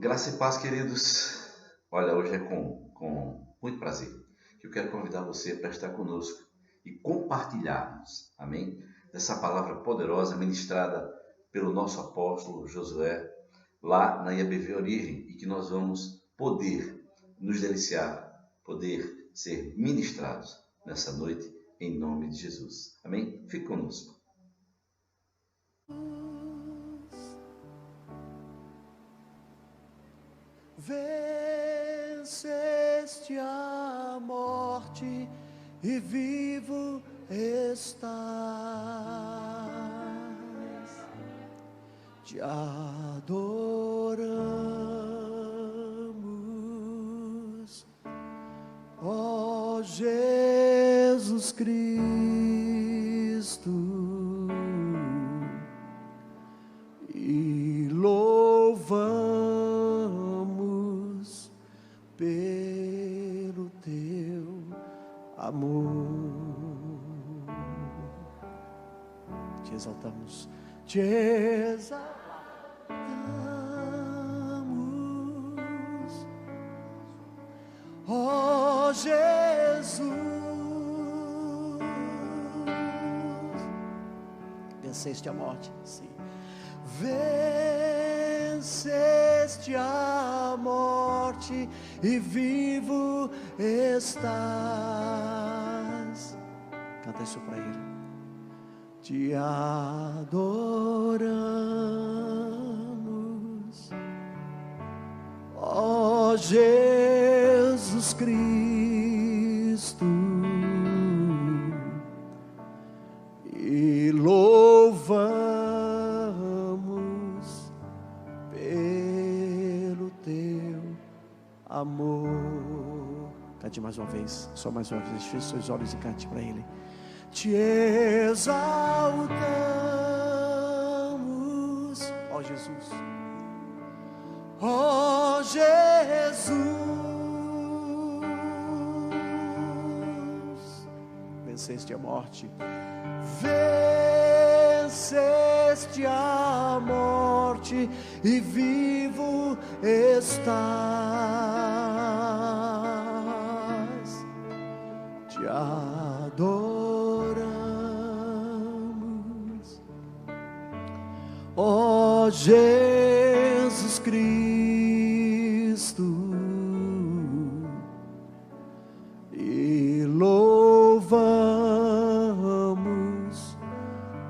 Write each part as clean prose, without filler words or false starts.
Graça e paz, queridos. Olha, hoje é com muito prazer que eu quero convidar você para estar conosco e compartilharmos, amém? Dessa palavra poderosa ministrada pelo nosso apóstolo Josué, lá na IABV Origem, e que nós vamos poder nos deliciar, poder ser ministrados nessa noite, em nome de Jesus. Amém? Fique conosco. Venceste a morte e vivo estás, te adoramos, ó Jesus Cristo, e louvamos pelo teu amor. Te exaltamos, te exaltamos, ó Jesus. Venceste a morte, sim. Venceste a morte e vivo estás. Canta isso para ele. Te adoramos, ó Jesus Cristo, e louvamos pelo teu amor. Cante mais uma vez, só mais uma vez, feche seus olhos e cante para ele. Te exaltamos, ó Jesus, ó Jesus. Venceste a morte, venceste a morte e vivo estás, te adoramos, ó Jesus Cristo, e louvamos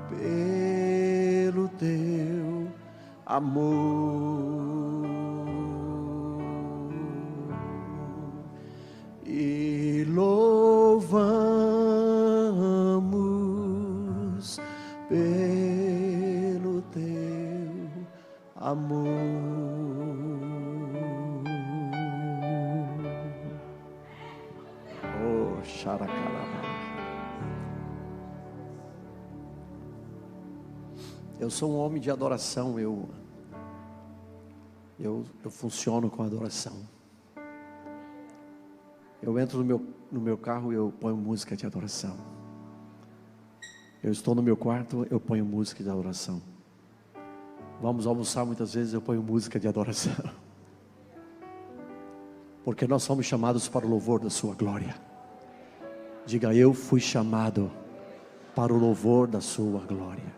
pelo teu amor, e louvamos pelo teu amor. Oh, xaracalaba. Eu sou um homem de adoração, eu funciono com adoração. Eu entro no meu carro e eu ponho música de adoração. Eu estou no meu quarto, eu ponho música de adoração. Vamos almoçar, muitas vezes eu ponho música de adoração. Porque nós somos chamados para o louvor da sua glória. Diga, eu fui chamado para o louvor da sua glória.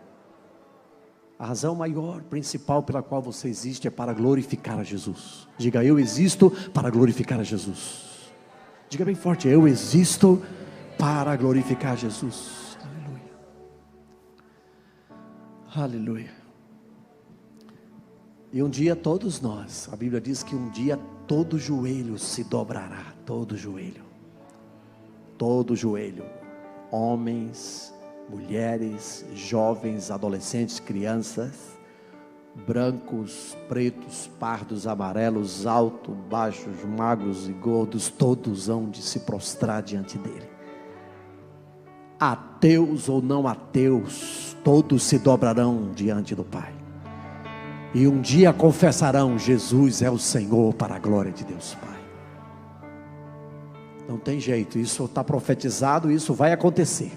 A razão maior, principal pela qual você existe é para glorificar a Jesus. Diga, eu existo para glorificar a Jesus. Diga bem forte, eu existo para glorificar Jesus. Aleluia. Aleluia. E um dia todos nós, a Bíblia diz que um dia todo joelho se dobrará. Todo joelho. Todo joelho. Homens, mulheres, jovens, adolescentes, crianças, brancos, pretos, pardos, amarelos, altos, baixos, magros e gordos, todos hão de se prostrar diante dele. Ateus ou não ateus, todos se dobrarão diante do Pai. E um dia confessarão: Jesus é o Senhor, para a glória de Deus Pai. Não tem jeito, isso está profetizado, isso vai acontecer.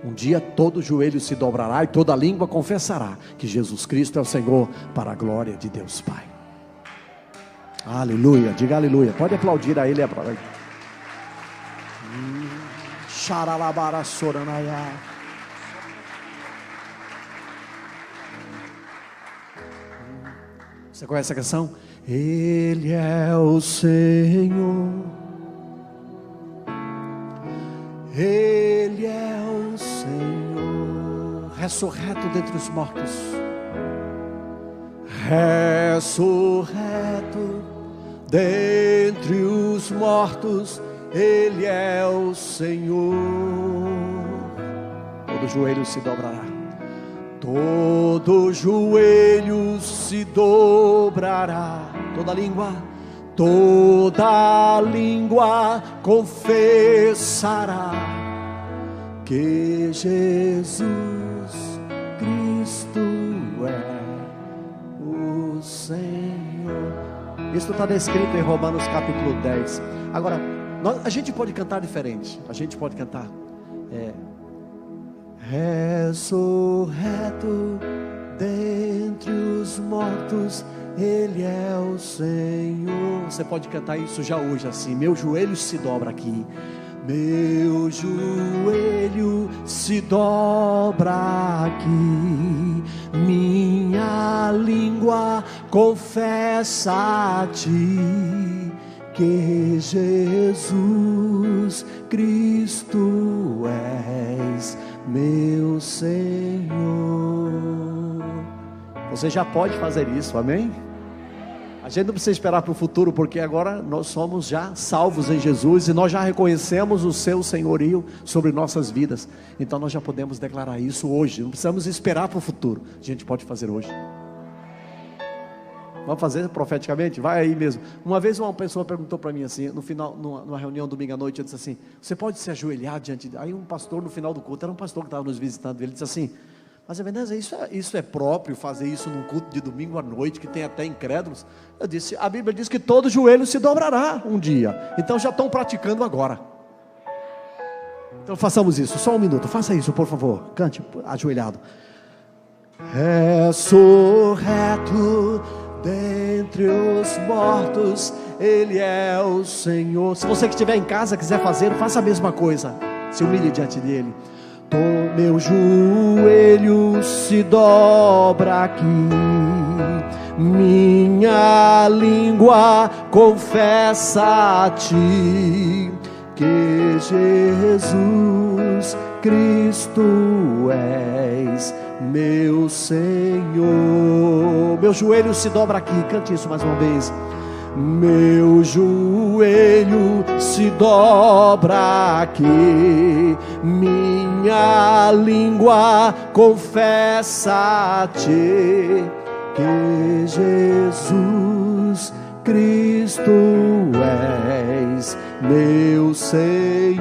Um dia todo joelho se dobrará e toda língua confessará que Jesus Cristo é o Senhor, para a glória de Deus Pai. Aleluia, diga aleluia. Pode aplaudir a ele. Xaralabara soranaya. Você conhece a canção? Ele é o Senhor, Ele é o Senhor, ressurreto dentre os mortos, ressurreto dentre os mortos, Ele é o Senhor. Todo joelho se dobrará, todo joelho se dobrará, toda língua confessará que Jesus Cristo é o Senhor. Isso está descrito em Romanos capítulo 10. Agora, a gente pode cantar diferente. A gente pode cantar ressurreto dentre os mortos, Ele é o Senhor. Você pode cantar isso já hoje assim. Meu joelho se dobra aqui, meu joelho se dobra aqui, minha língua confessa a Ti que Jesus Cristo és meu Senhor. Você já pode fazer isso, amém? A gente não precisa esperar para o futuro, porque agora nós somos já salvos em Jesus e nós já reconhecemos o seu senhorio sobre nossas vidas. Então nós já podemos declarar isso hoje, não precisamos esperar para o futuro, a gente pode fazer hoje. Vamos fazer profeticamente? Vai aí mesmo. Uma vez uma pessoa perguntou para mim assim, no final, numa reunião domingo à noite, eu disse assim: você pode se ajoelhar diante de... Aí um pastor no final do culto, era um pastor que estava nos visitando, ele disse assim: mas Ebenezer, isso é próprio fazer isso num culto de domingo à noite, que tem até incrédulos? Eu disse, a Bíblia diz que todo joelho se dobrará um dia, então já estão praticando agora. Então façamos isso, só um minuto, faça isso por favor, cante ajoelhado. Ressurreto dentre os mortos, Ele é o Senhor. Se você que estiver em casa quiser fazer, faça a mesma coisa, se humilhe diante dele. Meu joelho se dobra aqui, minha língua confessa a Ti que Jesus Cristo és meu Senhor. Meu joelho se dobra aqui, cante isso mais uma vez. Meu joelho se dobra aqui, minha língua confessa a Ti que Jesus Cristo és meu Senhor.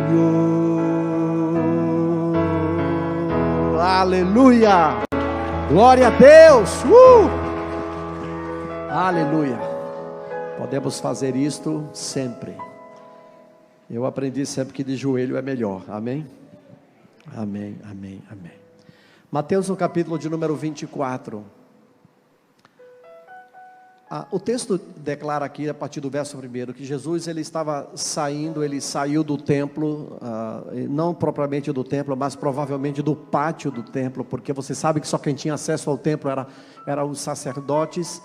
Aleluia, glória a Deus. Aleluia. Podemos fazer isto sempre. Eu aprendi sempre que de joelho é melhor. Amém? Amém, amém, amém. Mateus no capítulo de número 24. O texto declara aqui, a partir do verso 1, que Jesus ele saiu do templo, não propriamente do templo, mas provavelmente do pátio do templo, porque você sabe que só quem tinha acesso ao templo eram os sacerdotes,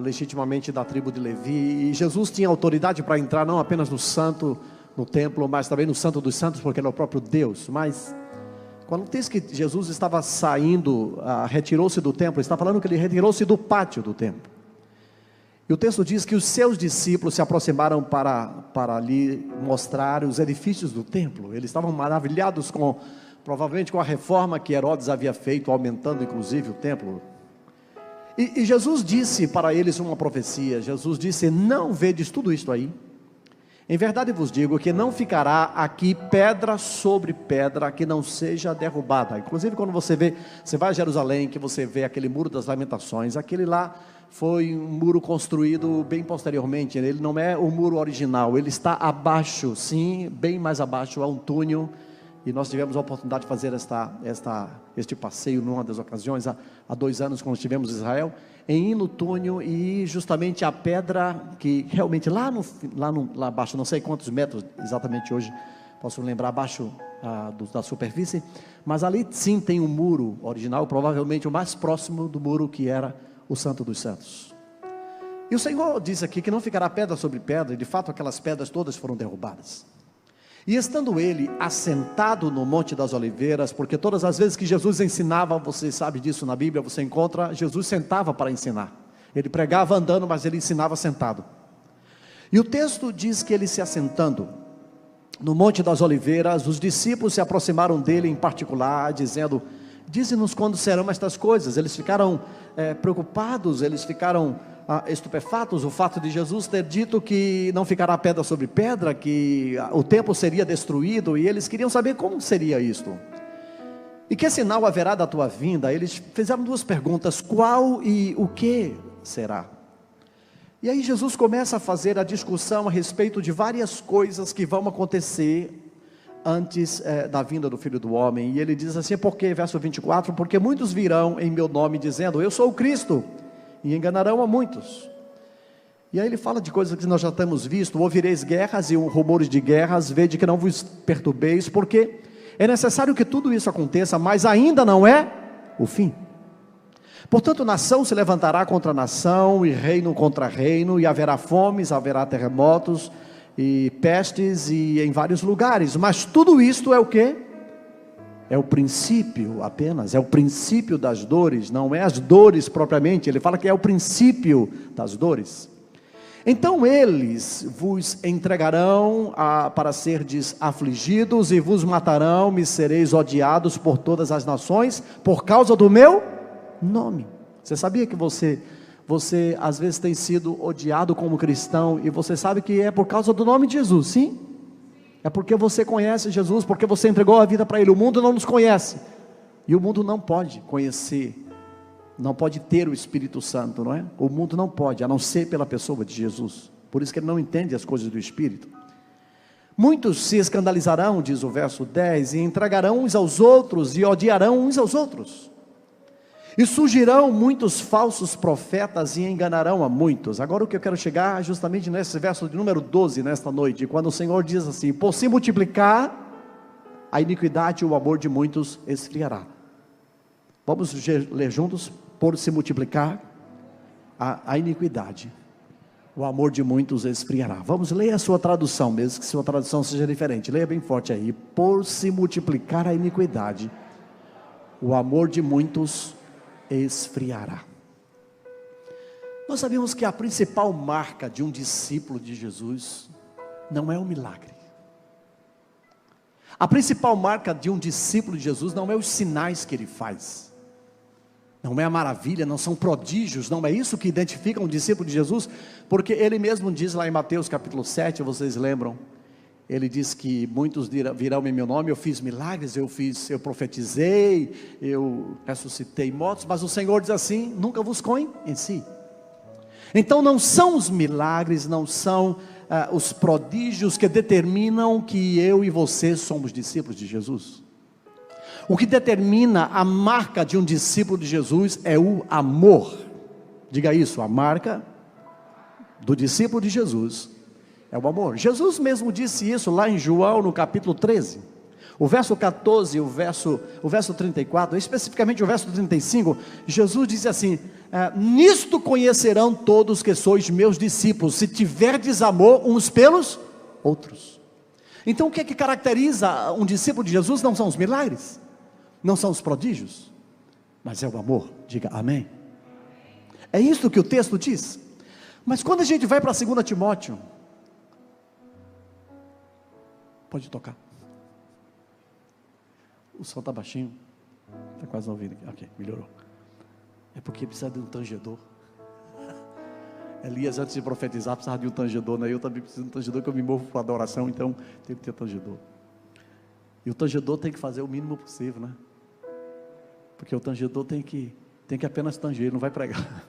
legitimamente da tribo de Levi, e Jesus tinha autoridade para entrar não apenas no templo, mas também no Santo dos Santos, porque ele é o próprio Deus. Mas quando diz que Jesus estava saindo, retirou-se do templo, está falando que ele retirou-se do pátio do templo. E o texto diz que os seus discípulos se aproximaram para lhe mostrar os edifícios do templo. Eles estavam maravilhados provavelmente com a reforma que Herodes havia feito, aumentando inclusive o templo. E Jesus disse para eles uma profecia. Jesus disse: não vedes tudo isto aí? Em verdade vos digo que não ficará aqui pedra sobre pedra que não seja derrubada. Inclusive quando você vai a Jerusalém, que você vê aquele muro das lamentações, aquele lá foi um muro construído bem posteriormente. Ele não é o muro original, ele está abaixo, sim, bem mais abaixo. Há um túnel e nós tivemos a oportunidade de fazer este passeio numa das ocasiões, há 2 anos, quando estivemos em Israel, em ir no túnel, e justamente a pedra que realmente lá abaixo, não sei quantos metros exatamente hoje, posso lembrar, abaixo da superfície, mas ali sim tem um muro original, provavelmente o mais próximo do muro que era o Santo dos Santos. E o Senhor disse aqui que não ficará pedra sobre pedra, e de fato aquelas pedras todas foram derrubadas. E estando ele assentado no Monte das Oliveiras, porque todas as vezes que Jesus ensinava, você sabe disso na Bíblia, você encontra, Jesus sentava para ensinar. Ele pregava andando, mas ele ensinava sentado. E o texto diz que ele se assentando no Monte das Oliveiras, os discípulos se aproximaram dele em particular, dizendo: dize-nos quando serão estas coisas. Eles ficaram preocupados, eles ficaram estupefatos, o fato de Jesus ter dito que não ficará pedra sobre pedra, que o templo seria destruído, e eles queriam saber como seria isto. E que sinal haverá da tua vinda? Eles fizeram 2 perguntas: qual e o que será? E aí Jesus começa a fazer a discussão a respeito de várias coisas que vão acontecer antes da vinda do Filho do Homem. E ele diz assim: porque, verso 24, porque muitos virão em meu nome dizendo, eu sou o Cristo, e enganarão a muitos. E aí ele fala de coisas que nós já temos visto: ouvireis guerras e rumores de guerras, vede que não vos perturbeis, porque é necessário que tudo isso aconteça, mas ainda não é o fim. Portanto, nação se levantará contra nação, e reino contra reino, e haverá fomes, haverá terremotos, e pestes, e em vários lugares. Mas tudo isto é o quê? É o princípio apenas, é o princípio das dores, não é as dores propriamente. Ele fala que é o princípio das dores. Então eles vos entregarão para serdes afligidos, e vos matarão, me sereis odiados por todas as nações, por causa do meu nome. Você sabia que você às vezes tem sido odiado como cristão, e você sabe que é por causa do nome de Jesus? Sim, é porque você conhece Jesus, porque você entregou a vida para Ele. O mundo não nos conhece, e o mundo não pode conhecer, não pode ter o Espírito Santo, não é? O mundo não pode, a não ser pela pessoa de Jesus. Por isso que ele não entende as coisas do Espírito. Muitos se escandalizarão, diz o verso 10, e entregarão uns aos outros, e odiarão uns aos outros. E surgirão muitos falsos profetas, e enganarão a muitos. Agora o que eu quero chegar é justamente nesse verso de número 12, nesta noite, quando o Senhor diz assim: por se multiplicar a iniquidade, o amor de muitos esfriará. Vamos ler juntos? Por se multiplicar a iniquidade, o amor de muitos esfriará. Vamos ler a sua tradução, mesmo que sua tradução seja diferente. Leia bem forte aí: por se multiplicar a iniquidade, o amor de muitos esfriará. Nós sabemos que a principal marca de um discípulo de Jesus não é o milagre. A principal marca de um discípulo de Jesus não é os sinais que ele faz, não é a maravilha, não são prodígios, não é isso que identifica um discípulo de Jesus, porque ele mesmo diz lá em Mateus capítulo 7, vocês lembram? Ele diz que muitos virão em meu nome, eu fiz milagres, eu profetizei, eu ressuscitei mortos, mas o Senhor diz assim: nunca vos conheci. Então não são os milagres, não são os prodígios que determinam que eu e você somos discípulos de Jesus. O que determina a marca de um discípulo de Jesus é o amor. Diga isso: a marca do discípulo de Jesus é o amor. Jesus mesmo disse isso lá em João no capítulo 13, o verso 14, o verso 34, especificamente o verso 35, Jesus disse assim: nisto conhecerão todos que sois meus discípulos, se tiverdes amor uns pelos outros. Então o que é que caracteriza um discípulo de Jesus? Não são os milagres, não são os prodígios, mas é o amor. Diga amém. É isso que o texto diz. Mas quando a gente vai para 2 Timóteo, pode tocar. O som está baixinho. Está quase não ouvindo aqui. Ok, melhorou. É porque precisa de um tangedor. Elias, antes de profetizar, precisava de um tangedor, né? Eu também preciso de um tangedor, que eu me movo para a adoração, então tem que ter tangedor. E o tangedor tem que fazer o mínimo possível, né? Porque o tangedor tem que apenas tanger, não vai pregar.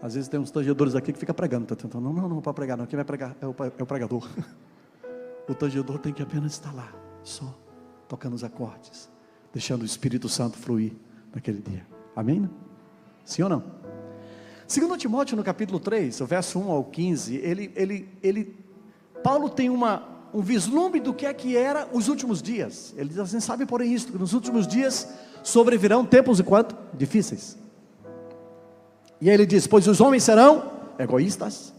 Às vezes tem uns tangedores aqui que fica pregando, tá tentando, não para pregar não, quem vai pregar é o pregador. O tangedor tem que apenas estar lá, só. tocando os acordes, deixando o Espírito Santo fluir naquele dia. Amém? Sim ou não? 2 Timóteo no capítulo 3, o verso 1 ao 15, Paulo tem um vislumbre do que era os últimos dias. Ele diz assim: sabe porém isto, que nos últimos dias sobrevirão tempos de quanto? Difíceis. E aí ele diz: pois os homens serão egoístas,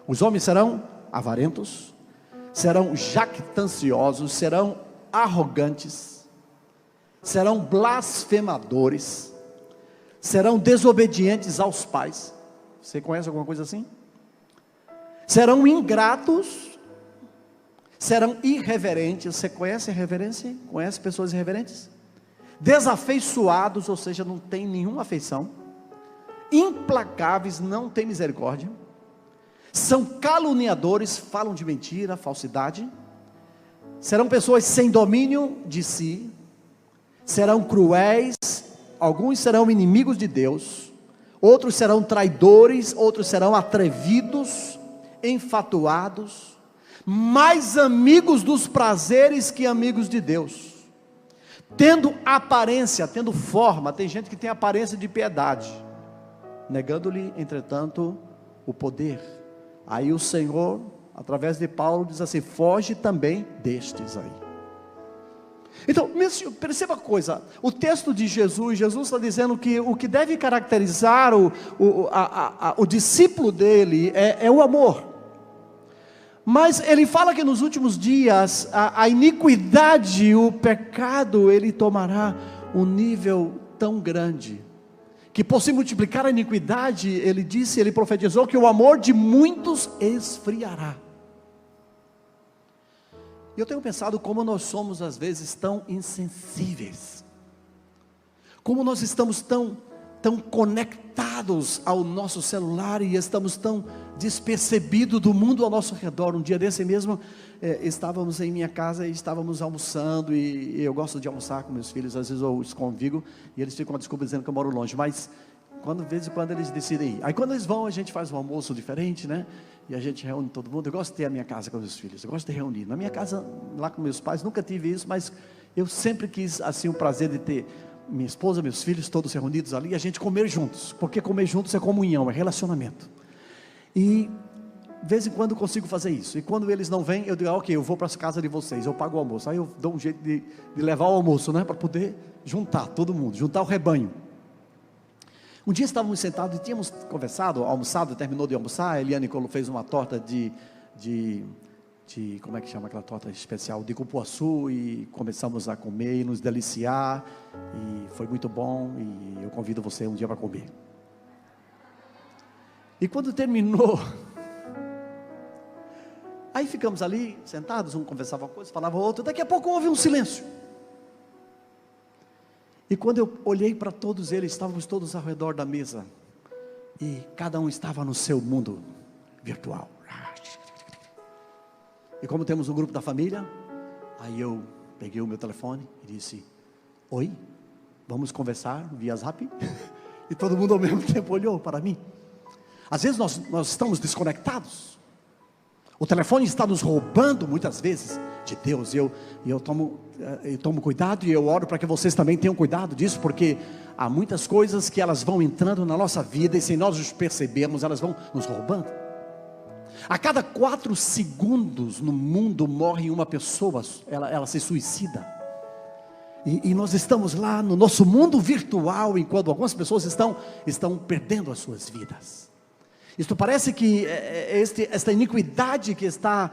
os homens serão avarentos, serão jactanciosos, serão arrogantes, serão blasfemadores, serão desobedientes aos pais. Você conhece alguma coisa assim? Serão ingratos, serão irreverentes. Você conhece irreverência? Conhece pessoas irreverentes? Desafeiçoados, ou seja, não tem nenhuma afeição. Implacáveis, não tem misericórdia. São caluniadores, falam de mentira, falsidade. Serão pessoas sem domínio de si. Serão cruéis. Alguns serão inimigos de Deus. Outros serão traidores. Outros serão atrevidos, enfatuados, mais amigos dos prazeres que amigos de Deus, tendo aparência, tendo forma. Tem gente que tem aparência de piedade, negando-lhe, entretanto, o poder. Aí o Senhor, através de Paulo, diz assim: foge também destes aí. Então, perceba a coisa, o texto de Jesus está dizendo que o que deve caracterizar o discípulo dele é o amor. Mas ele fala que nos últimos dias, a iniquidade, o pecado, ele tomará um nível tão grande, que por se multiplicar a iniquidade, ele profetizou que o amor de muitos esfriará. E eu tenho pensado como nós somos às vezes tão insensíveis, como nós estamos tão conectados ao nosso celular e estamos tão despercebidos do mundo ao nosso redor. Um dia desse mesmo, estávamos em minha casa e estávamos almoçando, e eu gosto de almoçar com meus filhos. Às vezes eu os convido e eles ficam a desculpa dizendo que eu moro longe, mas de vez em quando eles decidem ir. Aí quando eles vão, a gente faz um almoço diferente, né? E a gente reúne todo mundo. Eu gosto de ter a minha casa com meus filhos, eu gosto de reunir. Na minha casa, lá com meus pais, nunca tive isso, mas eu sempre quis assim o prazer de ter minha esposa, meus filhos, todos reunidos ali, e a gente comer juntos, porque comer juntos é comunhão, é relacionamento. E de vez em quando eu consigo fazer isso. E quando eles não vêm, eu digo: ok, eu vou para a casa de vocês, eu pago o almoço. Aí eu dou um jeito de levar o almoço, né? Para poder juntar todo mundo, juntar o rebanho. Um dia estávamos sentados e tínhamos conversado, almoçado, terminou de almoçar. A Eliane fez uma torta de como é que chama aquela torta especial? De cupuaçu, e começamos a comer e nos deliciar, e foi muito bom, e eu convido você um dia para comer. E quando terminou, aí ficamos ali sentados, um conversava uma coisa, falava outra, daqui a pouco houve um silêncio. E quando eu olhei para todos eles, estávamos todos ao redor da mesa, e cada um estava no seu mundo virtual. E como temos um grupo da família, aí eu peguei o meu telefone e disse: oi, vamos conversar via Zap? E todo mundo ao mesmo tempo olhou para mim. Às vezes nós estamos desconectados, o telefone está nos roubando muitas vezes de Deus. E eu tomo cuidado, e eu oro para que vocês também tenham cuidado disso, porque há muitas coisas que elas vão entrando na nossa vida, e sem nós os percebermos, elas vão nos roubando. A cada 4 segundos no mundo morre uma pessoa, ela se suicida. E nós estamos lá no nosso mundo virtual, enquanto algumas pessoas estão perdendo as suas vidas. Isto parece que esta iniquidade que está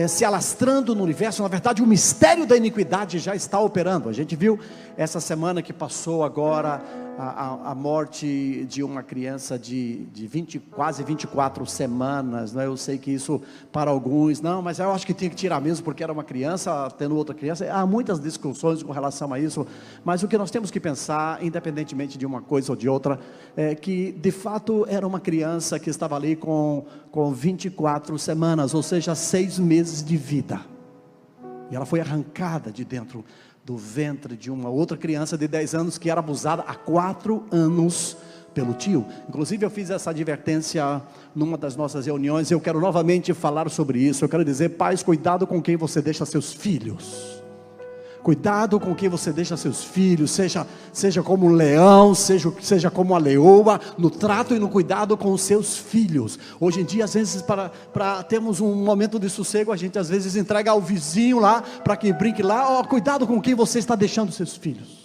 se alastrando no universo, na verdade o mistério da iniquidade já está operando. A gente viu essa semana que passou agora a morte de uma criança de quase 24 semanas, né? Eu sei que isso para alguns, não, mas eu acho que tinha que tirar mesmo, porque era uma criança tendo outra criança. Há muitas discussões com relação a isso, mas o que nós temos que pensar, independentemente de uma coisa ou de outra, é que de fato era uma criança que estava ali com 24 semanas, ou seja, 6 meses de vida, e ela foi arrancada de dentro do ventre de uma outra criança de 10 anos, que era abusada há 4 anos pelo tio. Inclusive eu fiz essa advertência numa das nossas reuniões. Eu quero novamente falar sobre isso. Eu quero dizer: pais, cuidado com quem você deixa seus filhos. Cuidado com quem você deixa seus filhos, seja como um leão, seja como uma leoa, no trato e no cuidado com os seus filhos. Hoje em dia, às vezes, para termos um momento de sossego, a gente às vezes entrega ao vizinho lá, para que brinque lá. Cuidado com quem você está deixando seus filhos.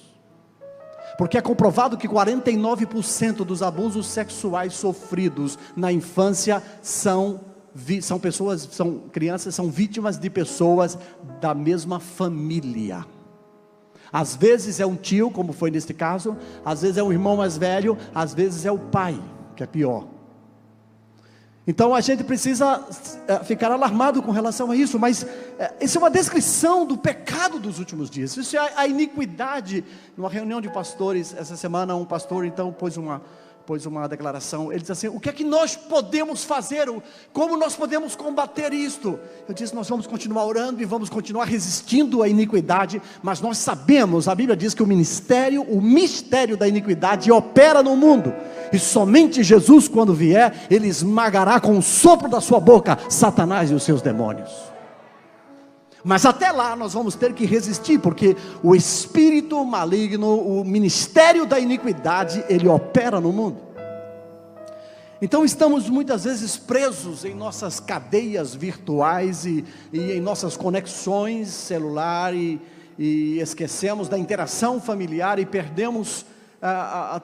Porque é comprovado que 49% dos abusos sexuais sofridos na infância são crianças, são vítimas de pessoas da mesma família. Às vezes é um tio, como foi neste caso, às vezes é um irmão mais velho, às vezes é o pai, que é pior. Então a gente precisa ficar alarmado com relação a isso, mas isso é uma descrição do pecado dos últimos dias, isso é a iniquidade. Numa reunião de pastores, essa semana um pastor então pôs uma declaração, ele disse assim: o que é que nós podemos fazer, como nós podemos combater isto? Eu disse: nós vamos continuar orando e vamos continuar resistindo à iniquidade, mas nós sabemos, a Bíblia diz que o mistério da iniquidade opera no mundo, e somente Jesus, quando vier, ele esmagará com o sopro da sua boca Satanás e os seus demônios. Mas até lá nós vamos ter que resistir, porque o espírito maligno, o ministério da iniquidade, ele opera no mundo. Então estamos muitas vezes presos em nossas cadeias virtuais e em nossas conexões celular e esquecemos da interação familiar e perdemos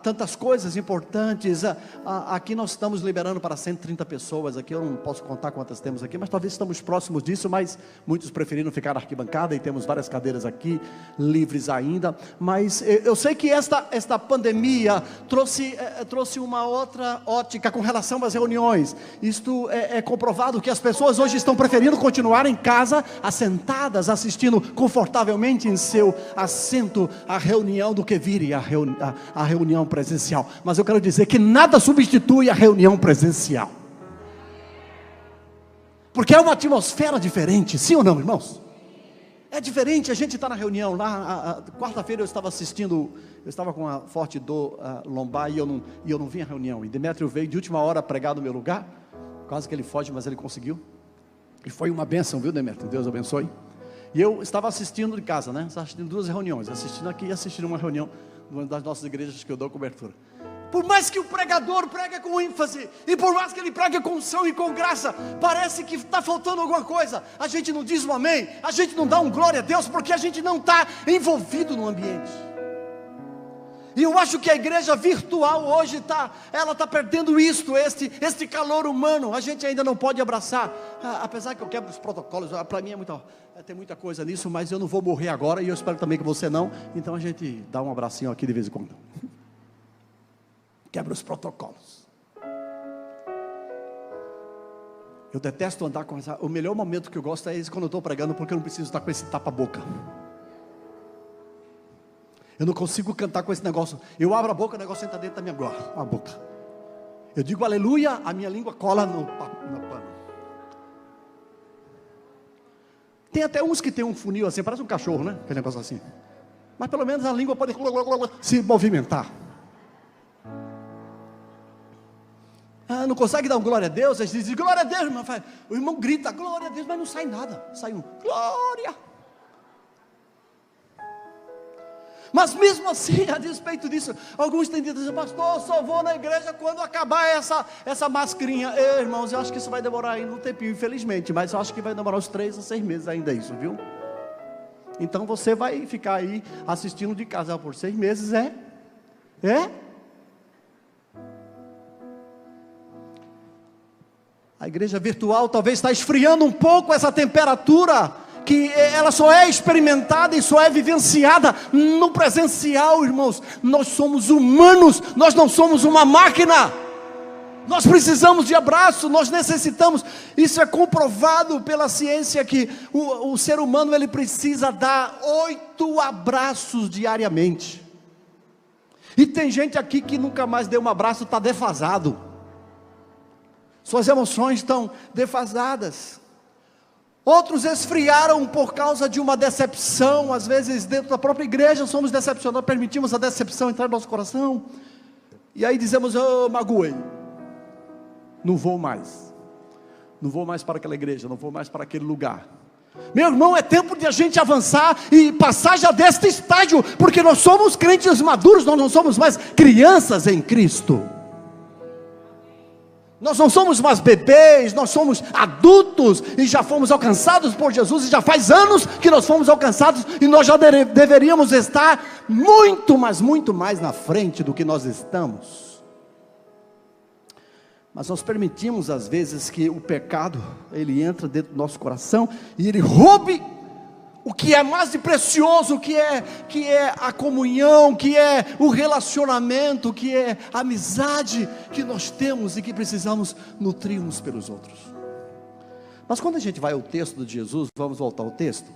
tantas coisas importantes. Aqui nós estamos liberando para 130 pessoas, aqui eu não posso contar quantas temos aqui, mas talvez estamos próximos disso, mas muitos preferiram ficar na arquibancada, e temos várias cadeiras aqui, livres ainda. Mas eu sei que esta pandemia trouxe uma outra ótica com relação às reuniões. Isto é comprovado que as pessoas hoje estão preferindo continuar em casa, assentadas, assistindo confortavelmente em seu assento a reunião, do que virem a reunião presencial. Mas eu quero dizer que nada substitui a reunião presencial, porque é uma atmosfera diferente, sim ou não, irmãos? É diferente. A gente está na reunião lá, quarta-feira eu estava com uma forte dor lombar, e eu não vim à reunião, e Demétrio veio de última hora pregar no meu lugar, quase que ele foge, mas ele conseguiu, e foi uma bênção, viu, Demétrio? Deus abençoe. E eu estava assistindo de casa, né? Estava assistindo 2 reuniões, assistindo aqui e assistindo uma reunião uma das nossas igrejas que eu dou cobertura. Por mais que o pregador pregue com ênfase, e por mais que ele pregue com unção e com graça, parece que está faltando alguma coisa. A gente não diz um amém, a gente não dá um glória a Deus, porque a gente não está envolvido no ambiente. E eu acho que a igreja virtual hoje ela está perdendo este calor humano. A gente ainda não pode abraçar, apesar que eu quebro os protocolos. Para mim tem muita coisa nisso, mas eu não vou morrer agora, e eu espero também que você não. Então a gente dá um abracinho aqui de vez em quando. Quebra os protocolos. Eu detesto andar com essa. O melhor momento que eu gosto é esse, quando eu estou pregando, porque eu não preciso estar com esse tapa-boca. Eu não consigo cantar com esse negócio. Eu abro a boca, o negócio entra dentro da minha boca. Eu digo aleluia, a minha língua cola no pano. Tem até uns que tem um funil assim, parece um cachorro, né? Aquele negócio assim. Mas pelo menos a língua pode se movimentar. Não consegue dar um glória a Deus? Aí diz glória a Deus, irmão. O irmão grita glória a Deus, mas não sai nada. Sai um glória. Mas mesmo assim, a despeito disso, alguns têm dito assim: pastor, eu só vou na igreja quando acabar essa mascarinha. Irmãos, eu acho que isso vai demorar ainda um tempinho, infelizmente, mas eu acho que vai demorar uns 3 a 6 meses ainda isso, viu? Então você vai ficar aí assistindo de casa por 6 meses, A igreja virtual talvez está esfriando um pouco essa temperatura, que ela só é experimentada e só é vivenciada no presencial, irmãos. Nós somos humanos, nós não somos uma máquina. Nós precisamos de abraço, nós necessitamos. Isso é comprovado pela ciência, que o ser humano ele precisa dar 8 abraços diariamente. E tem gente aqui que nunca mais deu um abraço, está defasado. Suas emoções estão defasadas. Outros esfriaram por causa de uma decepção. Às vezes dentro da própria igreja somos decepcionados, permitimos a decepção entrar no nosso coração, e aí dizemos: magoei, não vou mais para aquela igreja, não vou mais para aquele lugar. Meu irmão, é tempo de a gente avançar e passar já deste estágio, porque nós somos crentes maduros, nós não somos mais crianças em Cristo. Nós não somos mais bebês, nós somos adultos e já fomos alcançados por Jesus, e já faz anos que nós fomos alcançados, e nós já deveríamos estar muito, mas muito mais na frente do que nós estamos. Mas nós permitimos às vezes que o pecado, ele entra dentro do nosso coração, e ele roube o que é mais de precioso, que é a comunhão, que é o relacionamento, que é a amizade que nós temos e que precisamos nutrir uns pelos outros. Mas quando a gente vai ao texto de Jesus, vamos voltar ao texto.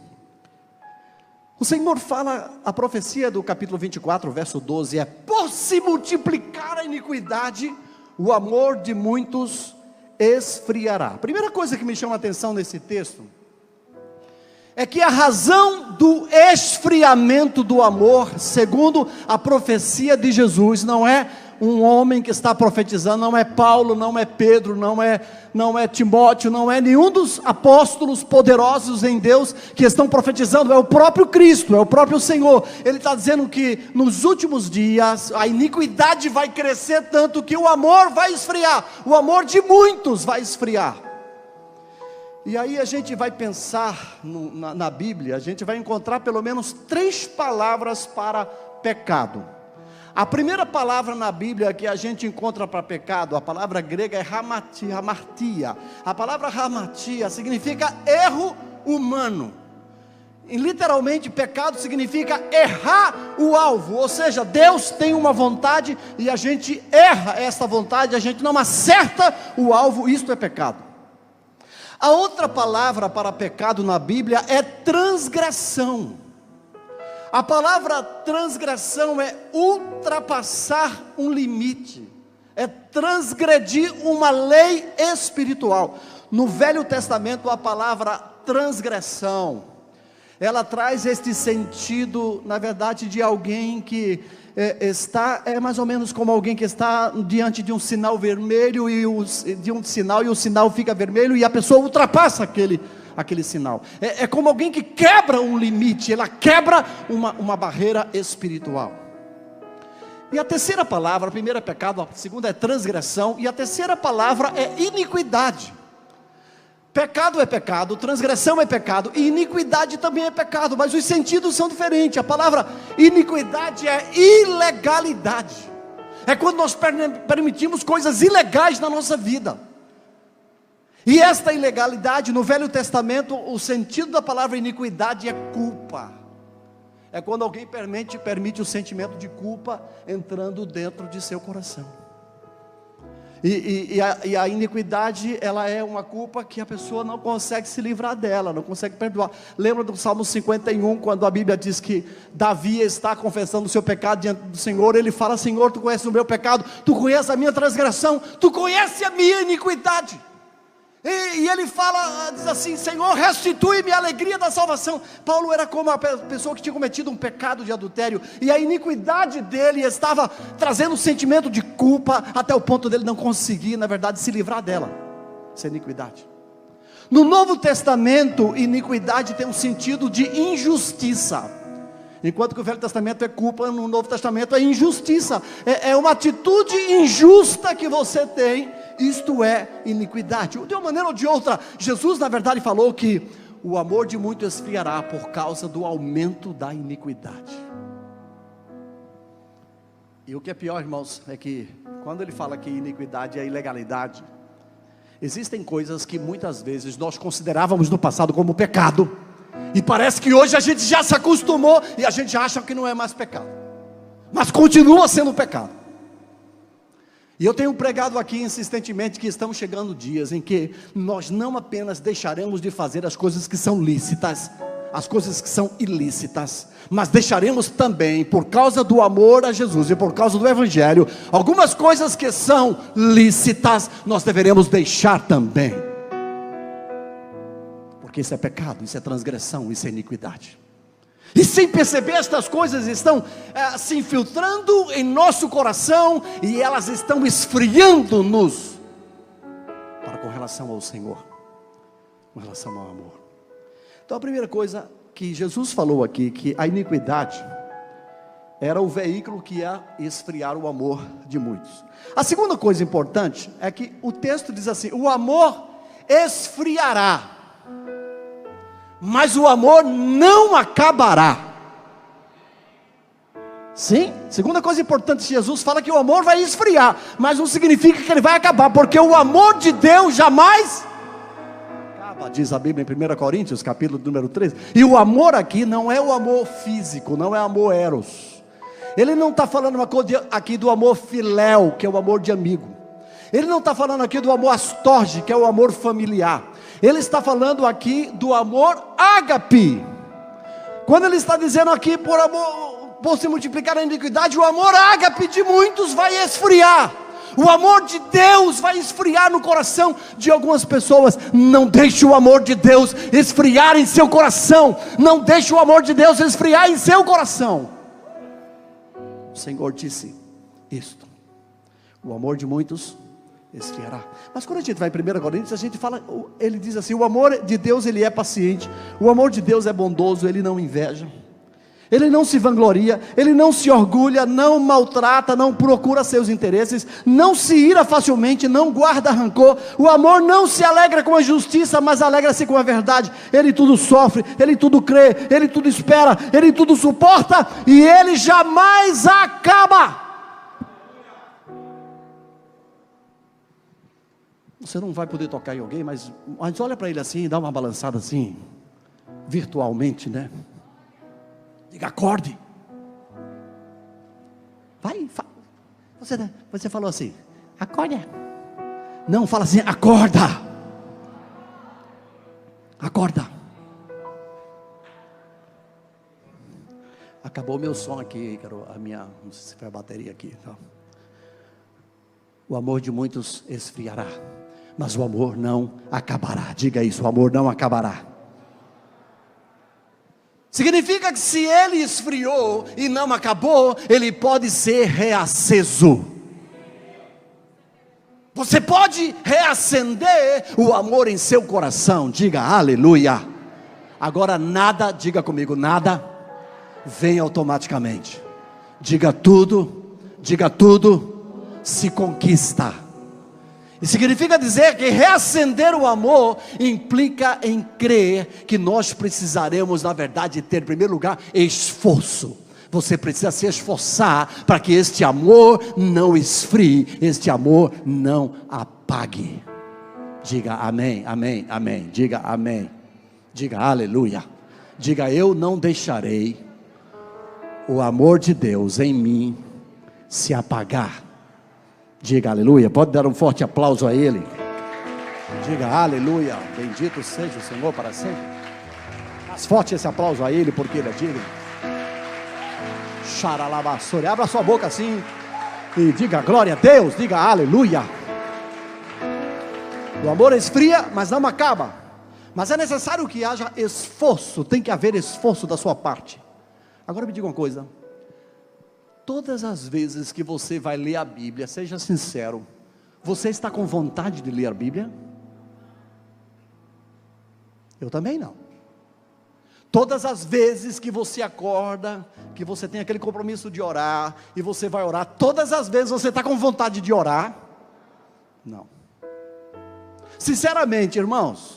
O Senhor fala, a profecia do capítulo 24, verso 12, é: por se multiplicar a iniquidade, o amor de muitos esfriará. A primeira coisa que me chama a atenção nesse texto é que a razão do esfriamento do amor, segundo a profecia de Jesus, não é um homem que está profetizando, não é Paulo, não é Pedro, não é Timóteo, não é nenhum dos apóstolos poderosos em Deus que estão profetizando, é o próprio Cristo, é o próprio Senhor. Ele está dizendo que nos últimos dias a iniquidade vai crescer tanto que o amor vai esfriar, o amor de muitos vai esfriar. E aí a gente vai pensar na Bíblia, a gente vai encontrar pelo menos 3 palavras para pecado. A primeira palavra na Bíblia que a gente encontra para pecado, a palavra grega é hamartia. A palavra hamartia significa erro humano. E literalmente pecado significa errar o alvo, ou seja, Deus tem uma vontade e a gente erra essa vontade, a gente não acerta o alvo, isto é pecado. A outra palavra para pecado na Bíblia é transgressão. A palavra transgressão é ultrapassar um limite, é transgredir uma lei espiritual. No Velho Testamento a palavra transgressão, ela traz este sentido, na verdade, de alguém que é mais ou menos como alguém que está diante de um sinal vermelho e o sinal fica vermelho e a pessoa ultrapassa aquele sinal. É como alguém que quebra um limite, ela quebra uma barreira espiritual. E a terceira palavra, a primeira é pecado, a segunda é transgressão, e a terceira palavra é iniquidade. Pecado é pecado, transgressão é pecado, e iniquidade também é pecado, mas os sentidos são diferentes. A palavra iniquidade é ilegalidade, é quando nós permitimos coisas ilegais na nossa vida. E esta ilegalidade, no Velho Testamento, o sentido da palavra iniquidade é culpa. É quando alguém permite o sentimento de culpa entrando dentro de seu coração. E a iniquidade, ela é uma culpa que a pessoa não consegue se livrar dela, não consegue perdoar. Lembra do Salmo 51, quando a Bíblia diz que Davi está confessando o seu pecado diante do Senhor. Ele fala: Senhor, tu conheces o meu pecado, tu conheces a minha transgressão, tu conheces a minha iniquidade. E ele fala, diz assim: Senhor, restitui-me a alegria da salvação. Paulo era como a pessoa que tinha cometido um pecado de adultério, e a iniquidade dele estava trazendo um sentimento de culpa, até o ponto dele não conseguir, na verdade, se livrar dela, essa iniquidade. No Novo Testamento, iniquidade tem um sentido de injustiça. Enquanto que o Velho Testamento é culpa, no Novo Testamento é injustiça. É uma atitude injusta que você tem. Isto é iniquidade. De uma maneira ou de outra, Jesus na verdade falou que o amor de muito esfriará por causa do aumento da iniquidade. E o que é pior, irmãos, é que quando ele fala que iniquidade é ilegalidade, existem coisas que muitas vezes nós considerávamos no passado como pecado, e parece que hoje a gente já se acostumou e a gente acha que não é mais pecado, mas continua sendo pecado. E eu tenho pregado aqui insistentemente que estão chegando dias em que nós não apenas deixaremos de fazer as coisas que são lícitas, as coisas que são ilícitas, mas deixaremos também, por causa do amor a Jesus e por causa do Evangelho, algumas coisas que são lícitas, nós deveremos deixar também, porque isso é pecado, isso é transgressão, isso é iniquidade. E sem perceber, estas coisas estão se infiltrando em nosso coração, e elas estão esfriando-nos com relação ao Senhor, com relação ao amor. Então a primeira coisa que Jesus falou aqui, que a iniquidade era o veículo que ia esfriar o amor de muitos. A segunda coisa importante é que o texto diz assim: o amor esfriará, mas o amor não acabará. Sim, segunda coisa importante, Jesus fala que o amor vai esfriar, mas não significa que ele vai acabar, porque o amor de Deus jamais acaba, diz a Bíblia em 1 Coríntios, capítulo número 13. E o amor aqui não é o amor físico, não é amor eros. Ele não está falando uma coisa aqui do amor filéu, que é o amor de amigo. Ele não está falando aqui do amor astorge, que é o amor familiar. Ele está falando aqui do amor ágape. Quando ele está dizendo aqui por se multiplicar a iniquidade, o amor ágape de muitos vai esfriar. O amor de Deus vai esfriar no coração de algumas pessoas. Não deixe o amor de Deus esfriar em seu coração. Não deixe o amor de Deus esfriar em seu coração. O Senhor disse isto: o amor de muitos esfriará. Mas quando a gente vai em 1 Coríntios, a gente fala, ele diz assim: o amor de Deus, ele é paciente, o amor de Deus é bondoso, ele não inveja, ele não se vangloria, ele não se orgulha, não maltrata, não procura seus interesses, não se ira facilmente, não guarda rancor. O amor não se alegra com a justiça, mas alegra-se com a verdade. Ele tudo sofre, ele tudo crê, ele tudo espera, ele tudo suporta, e ele jamais acaba. Você não vai poder tocar em alguém, mas olha para ele assim, dá uma balançada assim, virtualmente, né? Diga: acorde. Vai. Você falou assim: acorda. Não, fala assim: acorda. Acorda. Acabou o meu som aqui, não sei se foi a bateria aqui. Então. O amor de muitos esfriará, mas o amor não acabará. Diga isso: o amor não acabará. Significa que se ele esfriou e não acabou, ele pode ser reaceso. Você pode reacender o amor em seu coração. Diga aleluia. Agora nada, diga comigo, nada vem automaticamente. Diga tudo se conquista. E significa dizer que reacender o amor implica em crer que nós precisaremos, na verdade, ter em primeiro lugar esforço. Você precisa se esforçar para que este amor não esfrie, este amor não apague. Diga amém, amém, amém. Diga amém. Diga aleluia. Diga: eu não deixarei o amor de Deus em mim se apagar. Diga aleluia. Pode dar um forte aplauso a ele. Diga aleluia. Bendito seja o Senhor para sempre. Faz forte esse aplauso a ele, porque ele é digno. Xaralabassore. Abra sua boca assim e diga glória a Deus. Diga aleluia. O amor esfria, mas não acaba. Mas é necessário que haja esforço. Tem que haver esforço da sua parte. Agora me diga uma coisa: todas as vezes que você vai ler a Bíblia, seja sincero, você está com vontade de ler a Bíblia? Eu também não. Todas as vezes que você acorda, que você tem aquele compromisso de orar, e você vai orar, todas as vezes você está com vontade de orar? Não. Sinceramente, irmãos,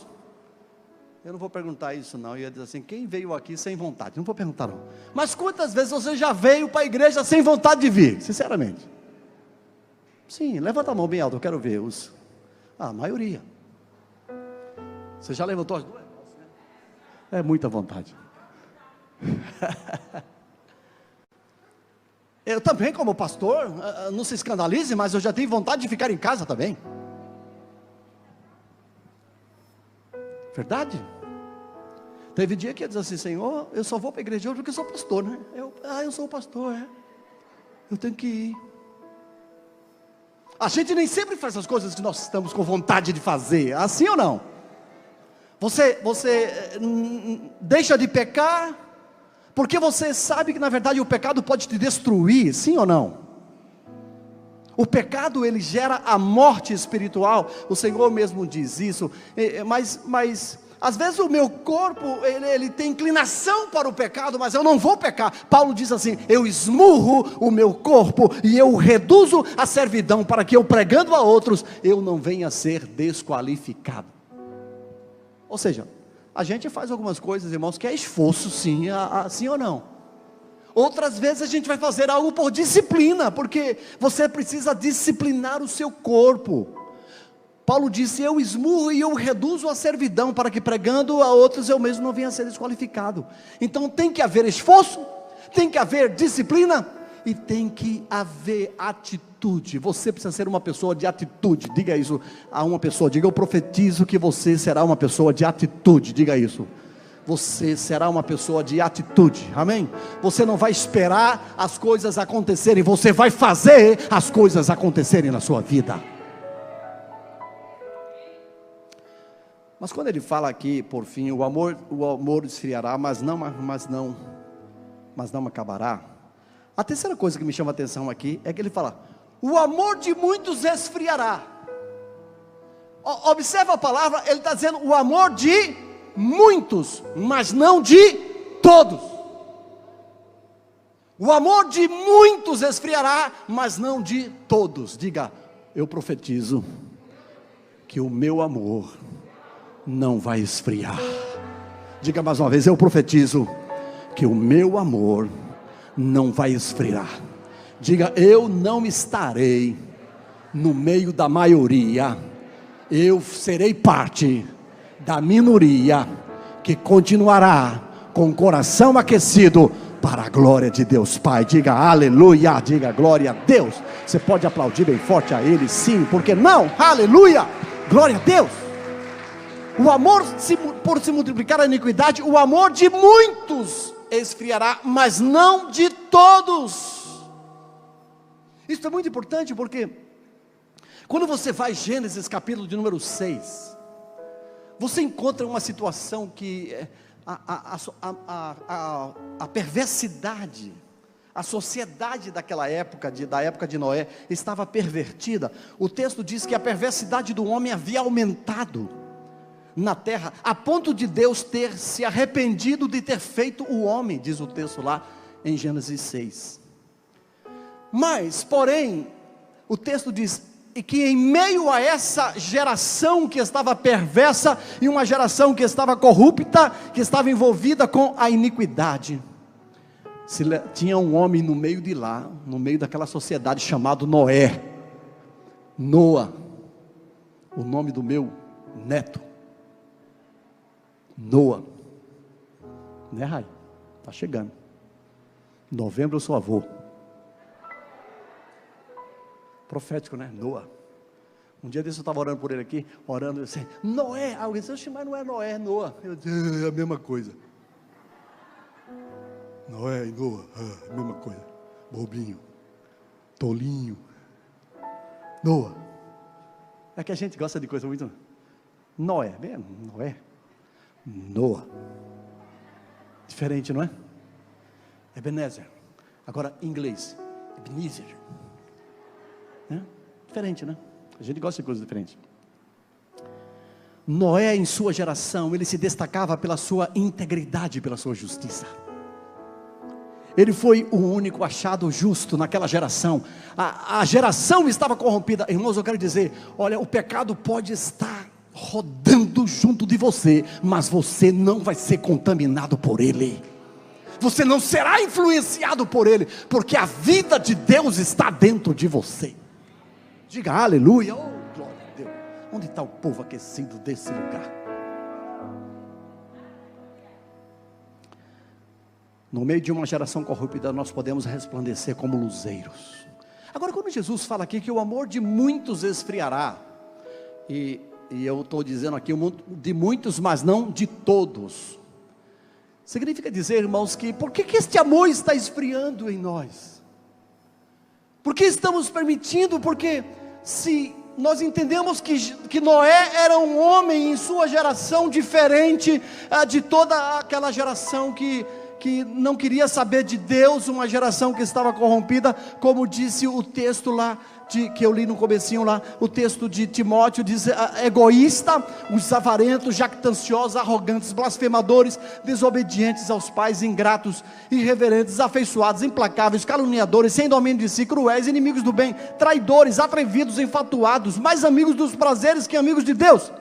eu não vou perguntar isso não, eu ia dizer assim: quem veio aqui sem vontade? Não vou perguntar não. Mas quantas vezes você já veio para a igreja sem vontade de vir? Sinceramente. Sim, levanta a mão bem alta, eu quero ver a maioria. Você já levantou as duas? É muita vontade. Eu também, como pastor, não se escandalize, mas eu já tenho vontade de ficar em casa também. Verdade? Teve dia que eu disse assim: Senhor, eu só vou para a igreja hoje porque eu sou pastor, né? Eu sou pastor, eu tenho que ir. A gente nem sempre faz as coisas que nós estamos com vontade de fazer, assim ou não? Você deixa de pecar porque você sabe que na verdade o pecado pode te destruir, sim ou não? O pecado, ele gera a morte espiritual. O Senhor mesmo diz isso. Mas às vezes o meu corpo, ele tem inclinação para o pecado, mas eu não vou pecar. Paulo diz assim: eu esmurro o meu corpo e eu reduzo a servidão, para que eu, pregando a outros, eu não venha a ser desqualificado. Ou seja, a gente faz algumas coisas, irmãos, que é esforço, sim, sim ou não? Outras vezes a gente vai fazer algo por disciplina, porque você precisa disciplinar o seu corpo. Paulo disse: eu esmurro e eu reduzo a servidão, para que, pregando a outros, eu mesmo não venha a ser desqualificado. Então tem que haver esforço, tem que haver disciplina, e tem que haver atitude. Você precisa ser uma pessoa de atitude. Diga isso a uma pessoa. Diga: eu profetizo que você será uma pessoa de atitude. Diga isso. Você será uma pessoa de atitude, amém? Você não vai esperar as coisas acontecerem, você vai fazer as coisas acontecerem na sua vida. Mas quando ele fala aqui, por fim, o amor esfriará, mas não acabará. A terceira coisa que me chama a atenção aqui é que ele fala: o amor de muitos esfriará. Observa a palavra, ele está dizendo o amor de muitos, mas não de todos. O amor de muitos esfriará, mas não de todos. Diga: eu profetizo que o meu amor não vai esfriar. Diga mais uma vez: eu profetizo que o meu amor não vai esfriar. Diga: eu não estarei no meio da maioria, eu serei parte da minoria que continuará com o coração aquecido para a glória de Deus Pai. Diga aleluia, diga glória a Deus. Você pode aplaudir bem forte a Ele, sim, porque não? Aleluia, glória a Deus. O amor, por se multiplicar a iniquidade, o amor de muitos esfriará, mas não de todos. Isso é muito importante, porque quando você vai Gênesis capítulo de número 6, você encontra uma situação que a perversidade, a sociedade daquela época, da época de Noé, estava pervertida. O texto diz que a perversidade do homem havia aumentado na terra, a ponto de Deus ter se arrependido de ter feito o homem, diz o texto lá em Gênesis 6. Mas, porém, o texto diz e que em meio a essa geração que estava perversa, e uma geração que estava corrupta, que estava envolvida com a iniquidade, tinha um homem no meio de lá, no meio daquela sociedade, chamado Noé. Noa, o nome do meu neto, Noa, né, Rai? Está chegando, em novembro eu sou avô. Profético, né? Noa. Um dia desse eu estava orando por ele aqui, orando, eu disse: Noé. Alguém disse: mas não é Noé, é Noa. Eu disse: é a mesma coisa. Noé e Noa, a mesma coisa. Bobinho, tolinho. Noa. É que a gente gosta de coisa muito. Noé, mesmo? Noé. Noa. Diferente, não é? Ebenezer. Agora, em inglês, Ebenezer. Diferente, né? A gente gosta de coisas diferentes. Noé, em sua geração, ele se destacava pela sua integridade, pela sua justiça. Ele foi o único achado justo naquela geração. A geração estava corrompida. Irmãos, eu quero dizer, olha, o pecado pode estar rodando junto de você, mas você não vai ser contaminado por ele. Você não será influenciado por ele, porque a vida de Deus está dentro de você. Diga aleluia, oh glória a Deus. Onde está o povo aquecido desse lugar? No meio de uma geração corrompida, nós podemos resplandecer como luzeiros. Agora, quando Jesus fala aqui que o amor de muitos esfriará, e eu estou dizendo aqui de muitos, mas não de todos, significa dizer, irmãos, que por que este amor está esfriando em nós? Por que estamos permitindo? Porque se nós entendemos que Noé era um homem em sua geração diferente de toda aquela geração que não queria saber de Deus, uma geração que estava corrompida, como disse o texto lá que eu li no comecinho lá, o texto de Timóteo diz: egoísta, os avarentos, jactanciosos, arrogantes, blasfemadores, desobedientes aos pais, ingratos, irreverentes, afeiçoados, implacáveis, caluniadores, sem domínio de si, cruéis, inimigos do bem, traidores, atrevidos, enfatuados, mais amigos dos prazeres que amigos de Deus,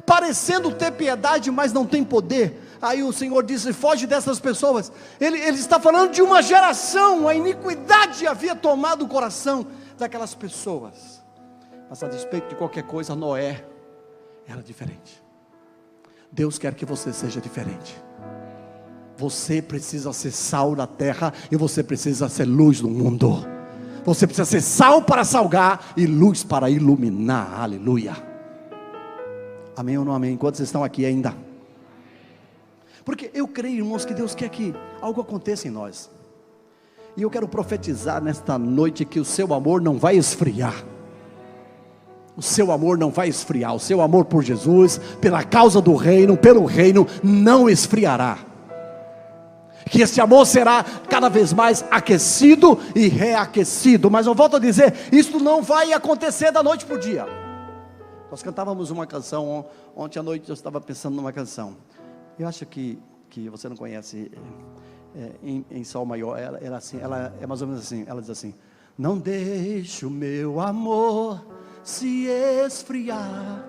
parecendo ter piedade, mas não tem poder. Aí o Senhor disse: foge dessas pessoas. Ele está falando de uma geração, a iniquidade havia tomado o coração daquelas pessoas, mas a despeito de qualquer coisa, Noé era diferente. Deus quer que você seja diferente. Você precisa ser sal na terra, e você precisa ser luz no mundo. Você precisa ser sal para salgar e luz para iluminar. Aleluia. Amém ou não amém? Quantos estão aqui ainda? Porque eu creio, irmãos, que Deus quer que algo aconteça em nós. E eu quero profetizar nesta noite que o seu amor não vai esfriar. O seu amor não vai esfriar. O seu amor por Jesus, pela causa do reino, pelo reino, não esfriará. Que esse amor será cada vez mais aquecido e reaquecido. Mas eu volto a dizer, isso não vai acontecer da noite para o dia. Nós cantávamos uma canção ontem à noite, eu estava pensando numa canção. Eu acho que você não conhece. Em sol maior, ela é mais ou menos assim. Ela diz assim: não deixe o meu amor se esfriar,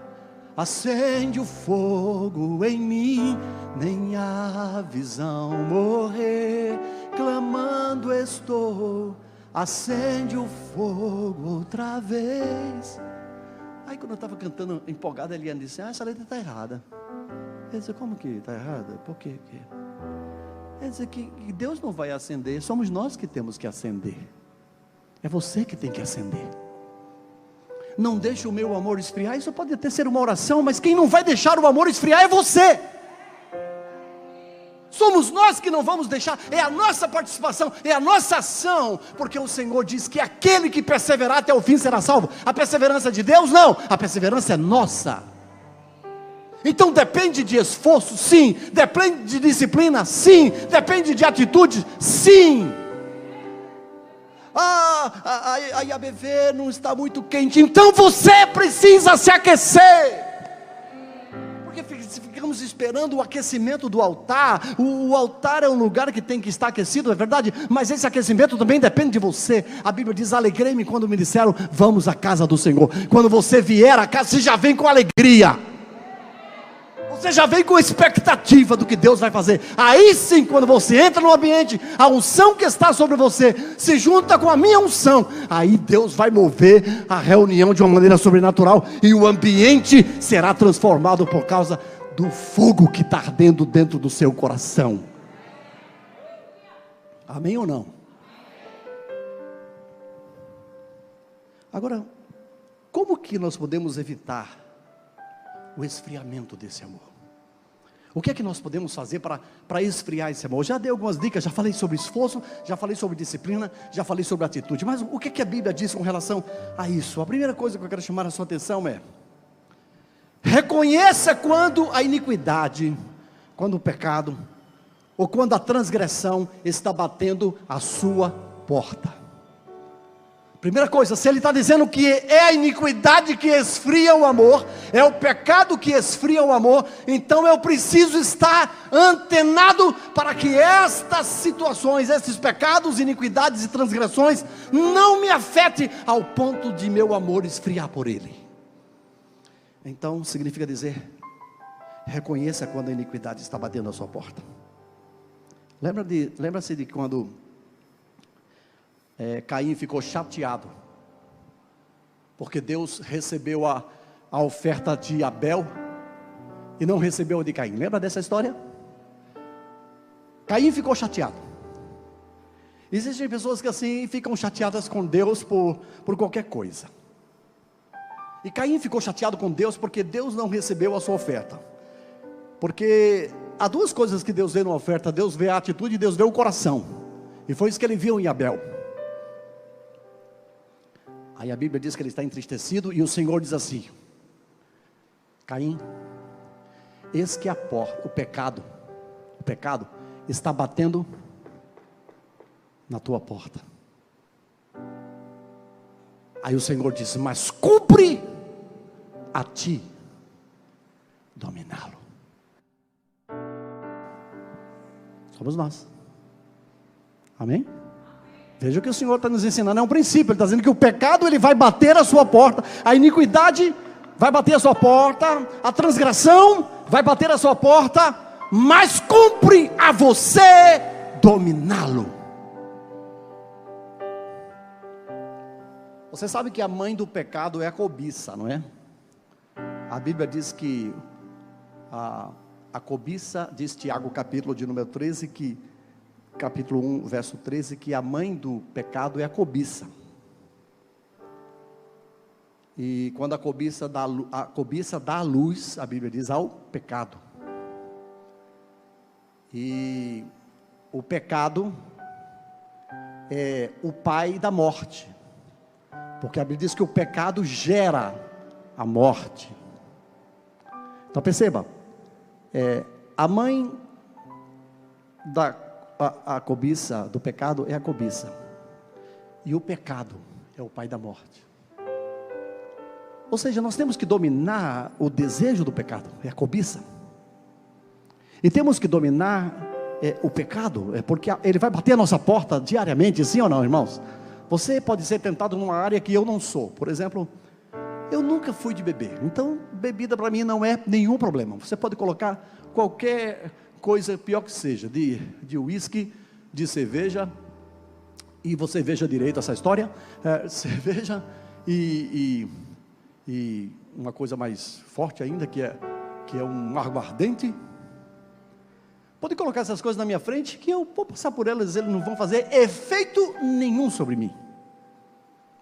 acende o fogo em mim, nem a visão morrer, clamando estou, acende o fogo outra vez. Aí quando eu estava cantando empolgado, a Eliane disse: essa letra está errada. Eu disse: como que está errada? Por quê? Quer dizer que Deus não vai acender, somos nós que temos que acender. É você que tem que acender. Não deixe o meu amor esfriar. Isso pode até ser uma oração, mas quem não vai deixar o amor esfriar é você. Somos nós que não vamos deixar. É a nossa participação, é a nossa ação. Porque o Senhor diz que aquele que perseverar até o fim será salvo. A perseverança de Deus? Não, a perseverança é nossa. Então depende de esforço, sim. Depende de disciplina, sim. Depende de atitude, sim. A IABV não está muito quente, então você precisa se aquecer. Porque se ficamos esperando o aquecimento do altar, o altar é um lugar que tem que estar aquecido, é verdade, mas esse aquecimento também depende de você. A Bíblia diz: alegrei-me quando me disseram, vamos à casa do Senhor. Quando você vier à casa, você já vem com alegria. Você já vem com expectativa do que Deus vai fazer. Aí sim, quando você entra no ambiente, a unção que está sobre você se junta com a minha unção. Aí Deus vai mover a reunião de uma maneira sobrenatural, e o ambiente será transformado por causa do fogo que está ardendo dentro do seu coração. Amém ou não? Agora, como que nós podemos evitar o esfriamento desse amor? O que é que nós podemos fazer para esfriar esse amor? Já dei algumas dicas, já falei sobre esforço, já falei sobre disciplina, já falei sobre atitude. Mas o que é que a Bíblia diz com relação a isso? A primeira coisa que eu quero chamar a sua atenção é: reconheça quando a iniquidade, quando o pecado, ou quando a transgressão está batendo a sua porta. Primeira coisa, se ele está dizendo que é a iniquidade que esfria o amor, é o pecado que esfria o amor, então eu preciso estar antenado para que estas situações, esses pecados, iniquidades e transgressões não me afetem ao ponto de meu amor esfriar por ele. Então significa dizer: reconheça quando a iniquidade está batendo a sua porta. Lembra-se de quando Caim ficou chateado porque Deus recebeu a oferta de Abel e não recebeu a de Caim. Lembra dessa história? Caim ficou chateado. Existem pessoas que assim ficam chateadas com Deus por qualquer coisa. E Caim ficou chateado com Deus porque Deus não recebeu a sua oferta. Porque há duas coisas que Deus vê na oferta: Deus vê a atitude e Deus vê o coração. E foi isso que ele viu em Abel. Aí a Bíblia diz que ele está entristecido, e o Senhor diz assim: Caim, eis que a porta, o pecado está batendo na tua porta. Aí o Senhor diz: mas cumpre a ti dominá-lo. Somos nós. Amém? Veja o que o Senhor está nos ensinando, é um princípio. Ele está dizendo que o pecado, ele vai bater a sua porta, a iniquidade vai bater a sua porta, a transgressão vai bater a sua porta, mas cumpre a você dominá-lo. Você sabe que a mãe do pecado é a cobiça, não é? A Bíblia diz que a cobiça, diz Tiago capítulo de número 13, capítulo 1, verso 13, que a mãe do pecado é a cobiça. E quando a cobiça dá a luz, a Bíblia diz, ao pecado. E o pecado é o pai da morte, porque a Bíblia diz que o pecado gera a morte. Então perceba, a mãe a cobiça do pecado é a cobiça, e o pecado é o pai da morte. Ou seja, nós temos que dominar o desejo do pecado, é a cobiça, e temos que dominar o pecado, porque ele vai bater a nossa porta diariamente, sim ou não, irmãos? Você pode ser tentado numa área que eu não sou. Por exemplo, eu nunca fui de beber, então bebida para mim não é nenhum problema. Você pode colocar qualquer coisa, pior que seja, de uísque, de cerveja, e você veja direito essa história, cerveja e uma coisa mais forte ainda, que é um aguardente. Pode colocar essas coisas na minha frente, que eu vou passar por elas, eles não vão fazer efeito nenhum sobre mim,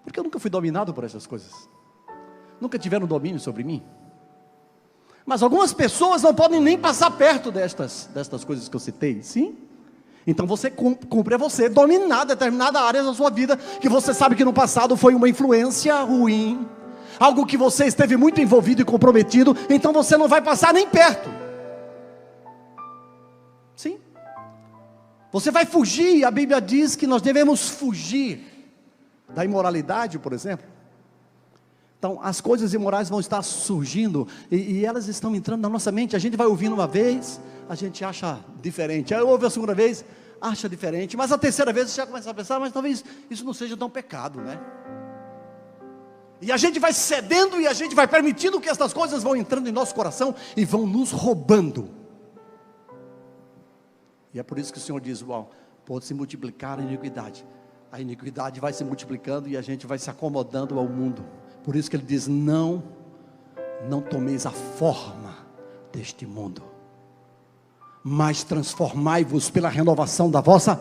porque eu nunca fui dominado por essas coisas, nunca tiveram domínio sobre mim. Mas algumas pessoas não podem nem passar perto destas coisas que eu citei, sim? Então você cumpre a você dominar determinada área da sua vida, que você sabe que no passado foi uma influência ruim, algo que você esteve muito envolvido e comprometido, então você não vai passar nem perto. Sim? Você vai fugir, a Bíblia diz que nós devemos fugir da imoralidade, por exemplo. Então as coisas imorais vão estar surgindo, e elas estão entrando na nossa mente. A gente vai ouvindo uma vez, a gente acha diferente, aí ouve a segunda vez, acha diferente, mas a terceira vez você já começa a pensar, mas talvez isso não seja tão pecado, né? E a gente vai cedendo, e a gente vai permitindo que essas coisas vão entrando em nosso coração, e vão nos roubando. E é por isso que o Senhor diz, pode se multiplicar a iniquidade vai se multiplicando, e a gente vai se acomodando ao mundo. Por isso que ele diz, não tomeis a forma deste mundo, mas transformai-vos pela renovação da vossa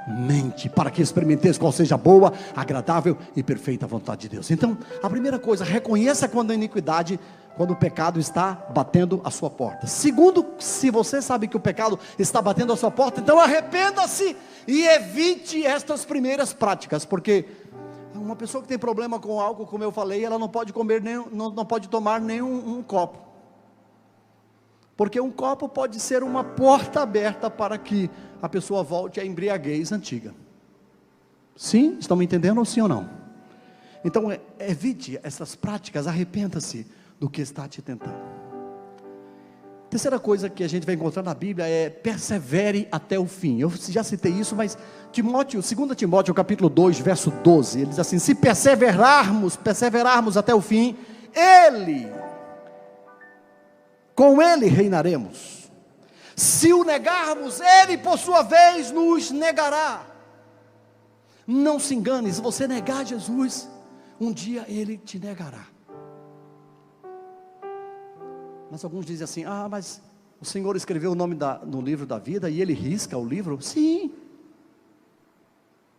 mente, para que experimenteis qual seja a boa, agradável e perfeita vontade de Deus. Então, a primeira coisa, reconheça quando a iniquidade, quando o pecado está batendo a sua porta. Segundo, se você sabe que o pecado está batendo a sua porta, então arrependa-se e evite estas primeiras práticas, porque uma pessoa que tem problema com álcool, como eu falei, ela não pode comer não pode tomar nenhum copo, porque um copo pode ser uma porta aberta para que a pessoa volte à embriaguez antiga. Sim? Estão me entendendo, sim ou não? Então evite essas práticas, arrependa-se do que está te tentando. Terceira coisa que a gente vai encontrar na Bíblia é persevere até o fim. Eu já citei isso, mas 2 Timóteo capítulo 2, verso 12, ele diz assim, se perseverarmos até o fim, com ele reinaremos. Se o negarmos, ele por sua vez nos negará. Não se engane, se você negar Jesus, um dia ele te negará. Mas alguns dizem assim, mas o Senhor escreveu o nome no livro da vida, e ele risca o livro? Sim.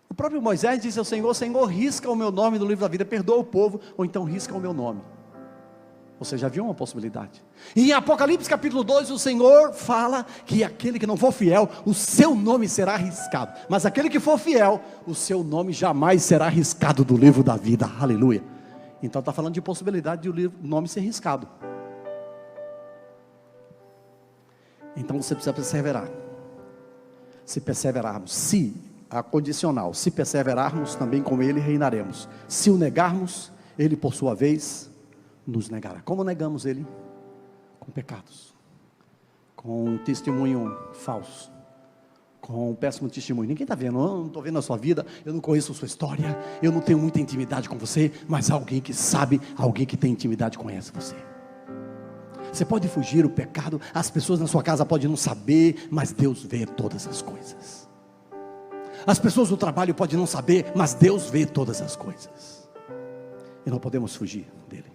O próprio Moisés disse ao Senhor, Senhor, risca o meu nome do livro da vida, perdoa o povo, ou então risca o meu nome. Você já viu uma possibilidade? E em Apocalipse capítulo 2, o Senhor fala que aquele que não for fiel, o seu nome será riscado, mas aquele que for fiel, o seu nome jamais será riscado do livro da vida. Aleluia. Então está falando de possibilidade de o nome ser riscado. Então você precisa perseverar. Se perseverarmos, a condicional: se perseverarmos, também com ele reinaremos. Se o negarmos, ele por sua vez nos negará. Como negamos ele? Com pecados, com um testemunho falso, com um péssimo testemunho. Ninguém está vendo, eu não estou vendo a sua vida, eu não conheço a sua história, eu não tenho muita intimidade com você, mas alguém que sabe, alguém que tem intimidade conhece você. Você pode fugir o pecado, as pessoas na sua casa podem não saber, mas Deus vê todas as coisas. As pessoas do trabalho podem não saber, mas Deus vê todas as coisas. E não podemos fugir dele.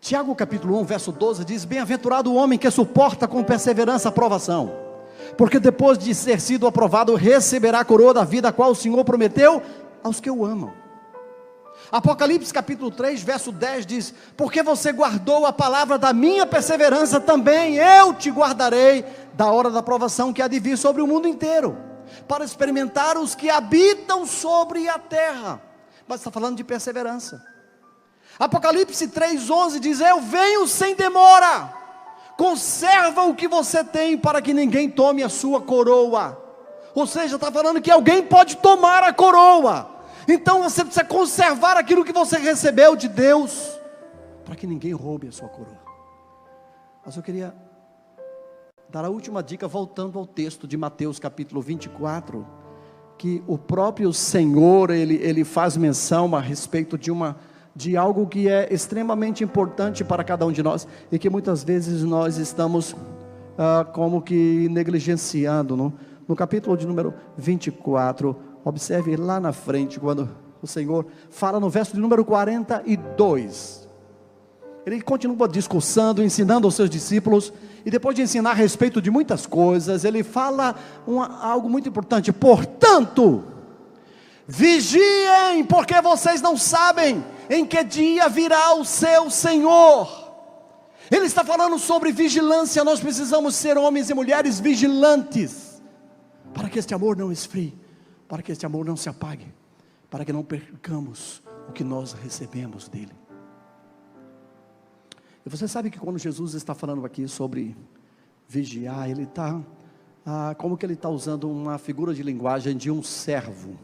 Tiago capítulo 1, verso 12 diz: bem-aventurado o homem que suporta com perseverança a provação, porque depois de ter sido aprovado, receberá a coroa da vida, a qual o Senhor prometeu aos que o amam. Apocalipse capítulo 3, verso 10 diz: porque você guardou a palavra da minha perseverança, também eu te guardarei da hora da provação que há de vir sobre o mundo inteiro, para experimentar os que habitam sobre a terra. Mas está falando de perseverança. Apocalipse 3:11 diz: eu venho sem demora, conserva o que você tem, para que ninguém tome a sua coroa. Ou seja, está falando que alguém pode tomar a coroa. Então você precisa conservar aquilo que você recebeu de Deus, para que ninguém roube a sua coroa. Mas eu queria dar a última dica, voltando ao texto de Mateus capítulo 24, que o próprio Senhor, ele faz menção a respeito de algo que é extremamente importante para cada um de nós, e que muitas vezes nós estamos como que negligenciando. No capítulo de número 24, observe lá na frente, quando o Senhor fala no verso de número 42, ele continua discursando, ensinando aos seus discípulos, e depois de ensinar a respeito de muitas coisas, ele fala algo muito importante: portanto, vigiem, porque vocês não sabem em que dia virá o seu Senhor. Ele está falando sobre vigilância. Nós precisamos ser homens e mulheres vigilantes, para que este amor não esfrie, para que este amor não se apague, para que não percamos o que nós recebemos dele. E você sabe que quando Jesus está falando aqui sobre vigiar, ele está, como que ele está usando uma figura de linguagem de um servo,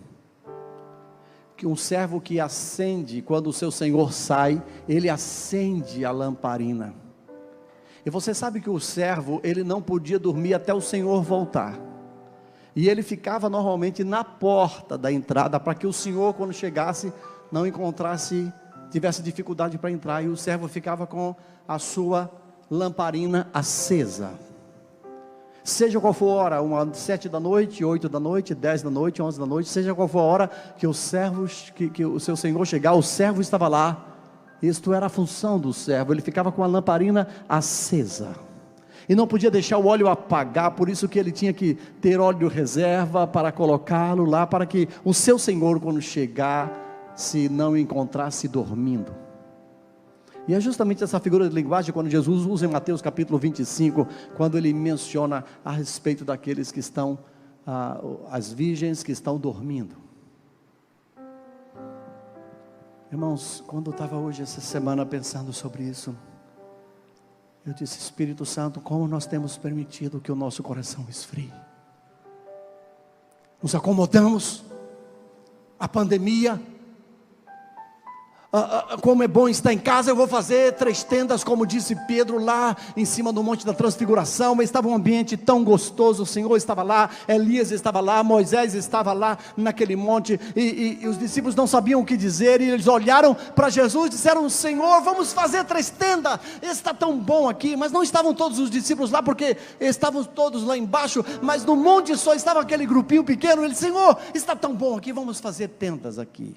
que um servo que acende, quando o seu senhor sai, ele acende a lamparina. E você sabe que o servo, ele não podia dormir até o senhor voltar, e ele ficava normalmente na porta da entrada, para que o senhor, quando chegasse, não tivesse dificuldade para entrar, e o servo ficava com a sua lamparina acesa, seja qual for a hora, 7 da noite, 8 da noite, 10 da noite, 11 da noite, seja qual for a hora que o seu senhor chegar, o servo estava lá. Isto era a função do servo, ele ficava com a lamparina acesa, e não podia deixar o óleo apagar, por isso que ele tinha que ter óleo reserva para colocá-lo lá, para que o seu senhor, quando chegar, se não encontrasse dormindo. E é justamente essa figura de linguagem quando Jesus usa em Mateus capítulo 25, quando ele menciona a respeito daqueles que estão, as virgens que estão dormindo. Irmãos, quando eu estava hoje, essa semana, pensando sobre isso, eu disse: Espírito Santo, como nós temos permitido que o nosso coração esfrie? Nos acomodamos, a pandemia, como é bom estar em casa, eu vou fazer 3 tendas, como disse Pedro lá em cima do Monte da Transfiguração. Mas estava um ambiente tão gostoso, o Senhor estava lá, Elias estava lá, Moisés estava lá naquele monte, e os discípulos não sabiam o que dizer, e eles olharam para Jesus e disseram: Senhor, vamos fazer 3 tendas, está tão bom aqui. Mas não estavam todos os discípulos lá, porque estavam todos lá embaixo, mas no monte só estava aquele grupinho pequeno. Ele: Senhor, está tão bom aqui, vamos fazer tendas aqui.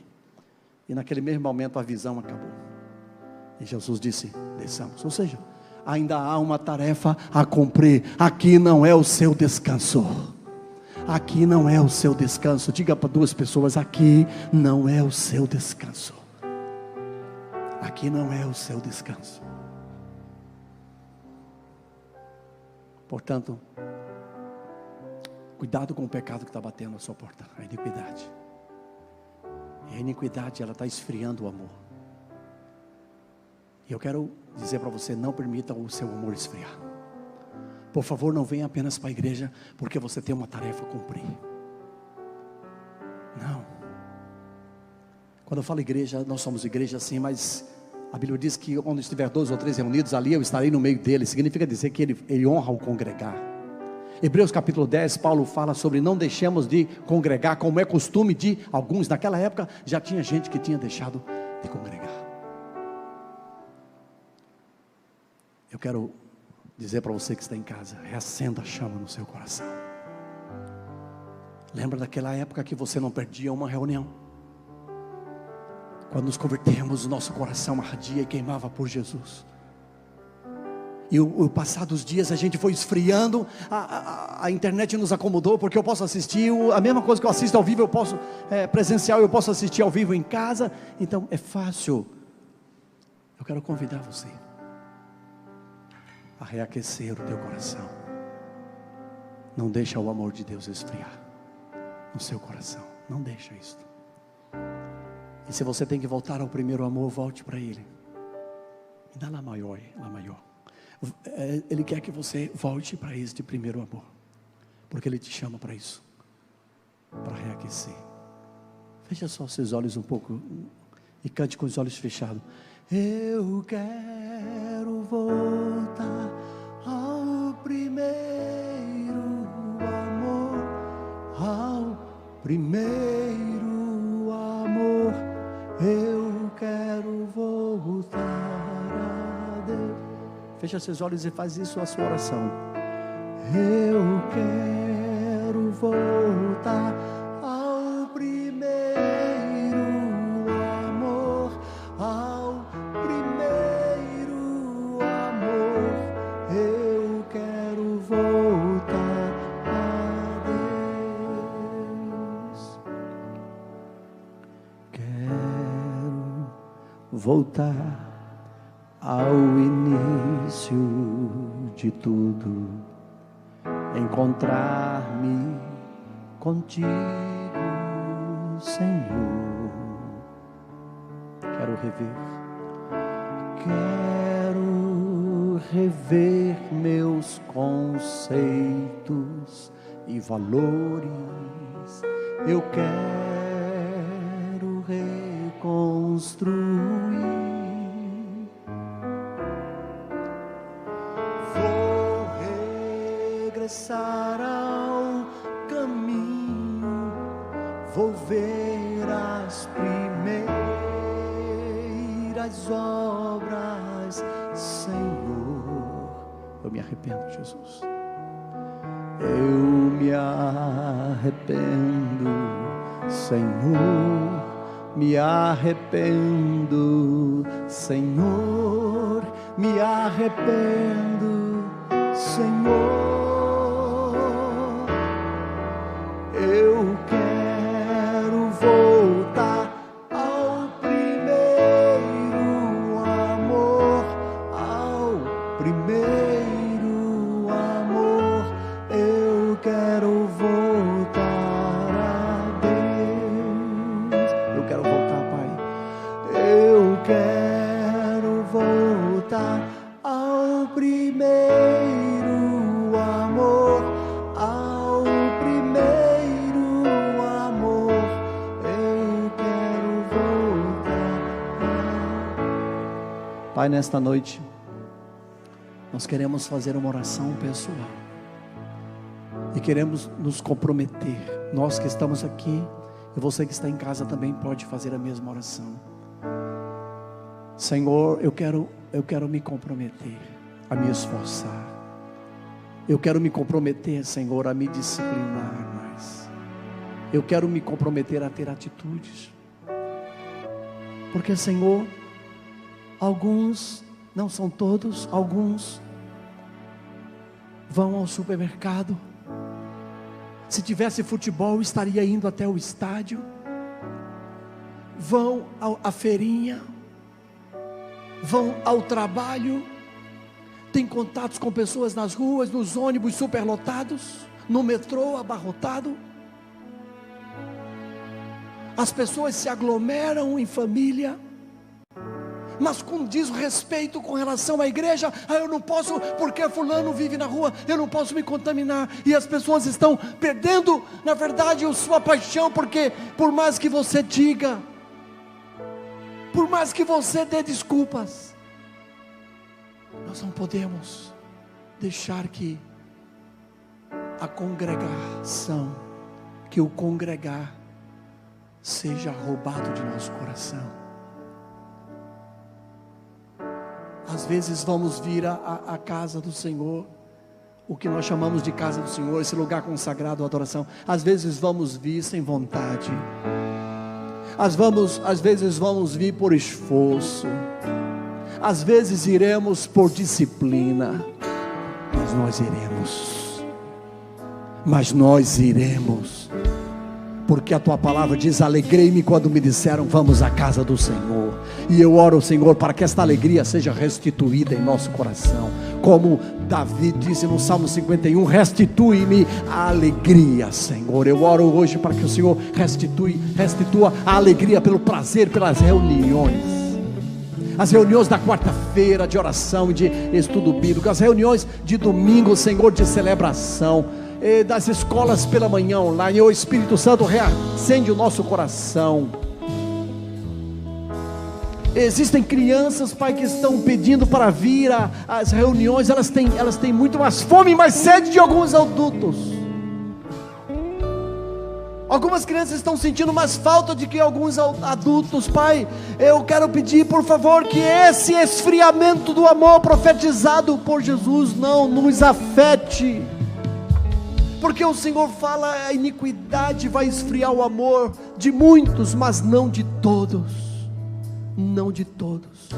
E naquele mesmo momento a visão acabou, e Jesus disse: desçamos. Ou seja, ainda há uma tarefa a cumprir. Aqui não é o seu descanso, aqui não é o seu descanso. Diga para 2 pessoas: aqui não é o seu descanso, aqui não é o seu descanso. Portanto, cuidado com o pecado que está batendo na sua porta, a iniquidade. E a iniquidade, ela está esfriando o amor. E eu quero dizer para você: não permita o seu amor esfriar. Por favor, não venha apenas para a igreja porque você tem uma tarefa a cumprir. Não. Quando eu falo igreja, nós somos igreja sim, mas a Bíblia diz que onde estiver 2 ou 3 reunidos, ali eu estarei no meio deles. Significa dizer que ele honra o congregar. Hebreus capítulo 10, Paulo fala sobre não deixemos de congregar, como é costume de alguns. Naquela época já tinha gente que tinha deixado de congregar. Eu quero dizer para você que está em casa, reacenda a chama no seu coração. Lembra daquela época que você não perdia uma reunião? Quando nos convertemos, o nosso coração ardia e queimava por Jesus. E o passar dos dias a gente foi esfriando, a internet nos acomodou, porque eu posso assistir a mesma coisa que eu assisto ao vivo, eu posso presencial, eu posso assistir ao vivo em casa. Então é fácil. Eu quero convidar você a reaquecer o teu coração. Não deixa o amor de Deus esfriar no seu coração. Não deixa isso. E se você tem que voltar ao primeiro amor, volte para Ele. Me dá lá maior. Ele quer que você volte para este primeiro amor, porque Ele te chama para isso, para reaquecer. Feche só seus olhos um pouco e cante com os olhos fechados. Eu quero voltar ao primeiro amor, ao primeiro amor. Eu quero voltar a Deus. Fecha seus olhos e faz isso a sua oração. Eu quero voltar ao primeiro amor, ao primeiro amor. Eu quero voltar a Deus. Quero voltar ao início de tudo, encontrar-me contigo, Senhor. Quero rever meus conceitos e valores. Eu quero reconstruir. Ao caminho, vou ver as primeiras obras, Senhor. Eu me arrependo, Jesus. Eu me arrependo, Senhor. Me arrependo, Senhor. Me arrependo, Senhor. Eu quero voltar ao primeiro amor, ao primeiro amor. Eu quero voltar a Deus. Eu quero voltar, Pai. Eu quero voltar ao primeiro amor, ao primeiro amor. Eu quero voltar. Pai, nesta noite nós queremos fazer uma oração pessoal e queremos nos comprometer. Nós que estamos aqui e você que está em casa também pode fazer a mesma oração. Senhor, eu quero me comprometer a me esforçar. Eu quero me comprometer, Senhor, a me disciplinar mais. Eu quero me comprometer a ter atitudes. Porque, Senhor, alguns, não são todos, alguns vão ao supermercado. Se tivesse futebol, estaria indo até o estádio. Vão à feirinha, vão ao trabalho, tem contatos com pessoas nas ruas, nos ônibus superlotados, no metrô abarrotado. As pessoas se aglomeram em família, mas com desrespeito com relação à igreja. Eu não posso, porque fulano vive na rua, eu não posso me contaminar. E as pessoas estão perdendo, na verdade, a sua paixão, porque por mais que você diga, por mais que você dê desculpas, nós não podemos deixar que a congregação, que o congregar seja roubado de nosso coração. Às vezes vamos vir à casa do Senhor, o que nós chamamos de casa do Senhor, esse lugar consagrado à adoração. Às vezes vamos vir sem vontade, às vezes vamos vir por esforço, às vezes iremos por disciplina, mas nós iremos, porque a tua palavra diz: alegrei-me quando me disseram, vamos à casa do Senhor. E eu oro, Senhor, para que esta alegria seja restituída em nosso coração, como Davi disse no Salmo 51, restitui-me a alegria, Senhor. Eu oro hoje para que o Senhor restitua a alegria pelo prazer, pelas reuniões, as reuniões da quarta-feira de oração e de estudo bíblico, as reuniões de domingo, Senhor, de celebração, das escolas pela manhã online. O Espírito Santo reacende o nosso coração. Existem crianças, Pai, que estão pedindo para vir às reuniões. Elas têm muito mais fome e mais sede de alguns adultos. Algumas crianças estão sentindo mais falta de que alguns adultos. Pai, eu quero pedir, por favor, que esse esfriamento do amor profetizado por Jesus não nos afete, porque o Senhor fala: a iniquidade vai esfriar o amor de muitos, mas não de todos. Não de todos.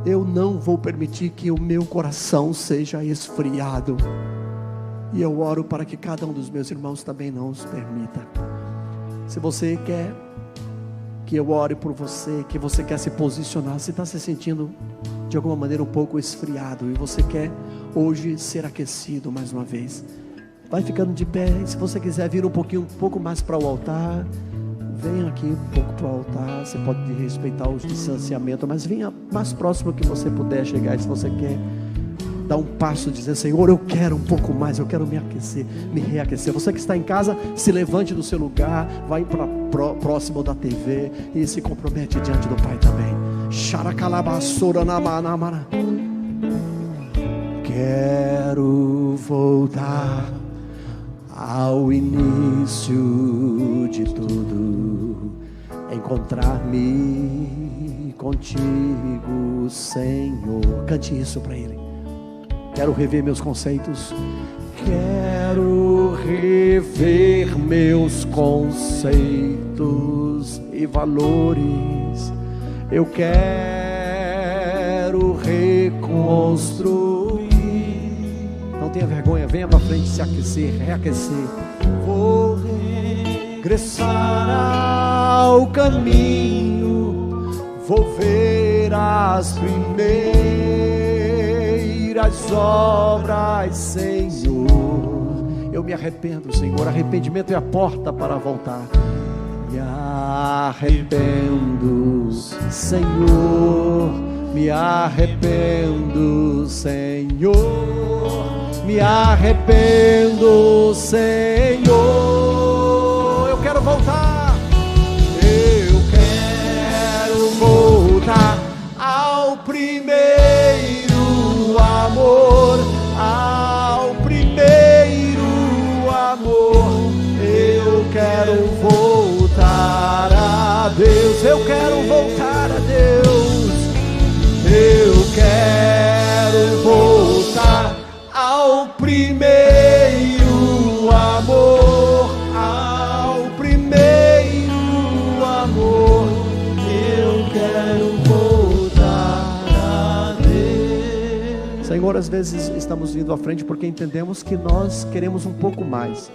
Eu não vou permitir que o meu coração seja esfriado, e eu oro para que cada um dos meus irmãos também não os permita. Se você quer que eu ore por você, que você quer se posicionar, você está se sentindo de alguma maneira um pouco esfriado, e você quer hoje ser aquecido mais uma vez, vai ficando de pé. E se você quiser vir um pouco mais para o altar, venha aqui um pouco para o altar. Você pode respeitar os distanciamentos, mas venha mais próximo que você puder chegar. E se você quer dar um passo, dizer: Senhor, eu quero um pouco mais, eu quero me aquecer, me reaquecer. Você que está em casa, se levante do seu lugar, vai para próximo da TV e se compromete diante do Pai também. Quero voltar ao início de tudo, encontrar-me contigo, Senhor. Cante isso para Ele. Quero rever meus conceitos, quero rever meus conceitos e valores. Eu quero reconstruir. Não tenha vergonha, venha para frente se aquecer, reaquecer. Vou regressar ao caminho, vou ver as primeiras obras, Senhor. Eu me arrependo, Senhor. Arrependimento é a porta para voltar. Me arrependo, Senhor. Me arrependo, Senhor. Me arrependo, Senhor. Eu quero voltar. Eu quero voltar ao primeiro amor, ao primeiro amor. Eu quero voltar a Deus. Eu quero voltar a Deus. Eu quero voltar ao primeiro amor, ao primeiro amor. Eu quero voltar a Deus. Senhor, às vezes estamos vindo à frente porque entendemos que nós queremos um pouco mais,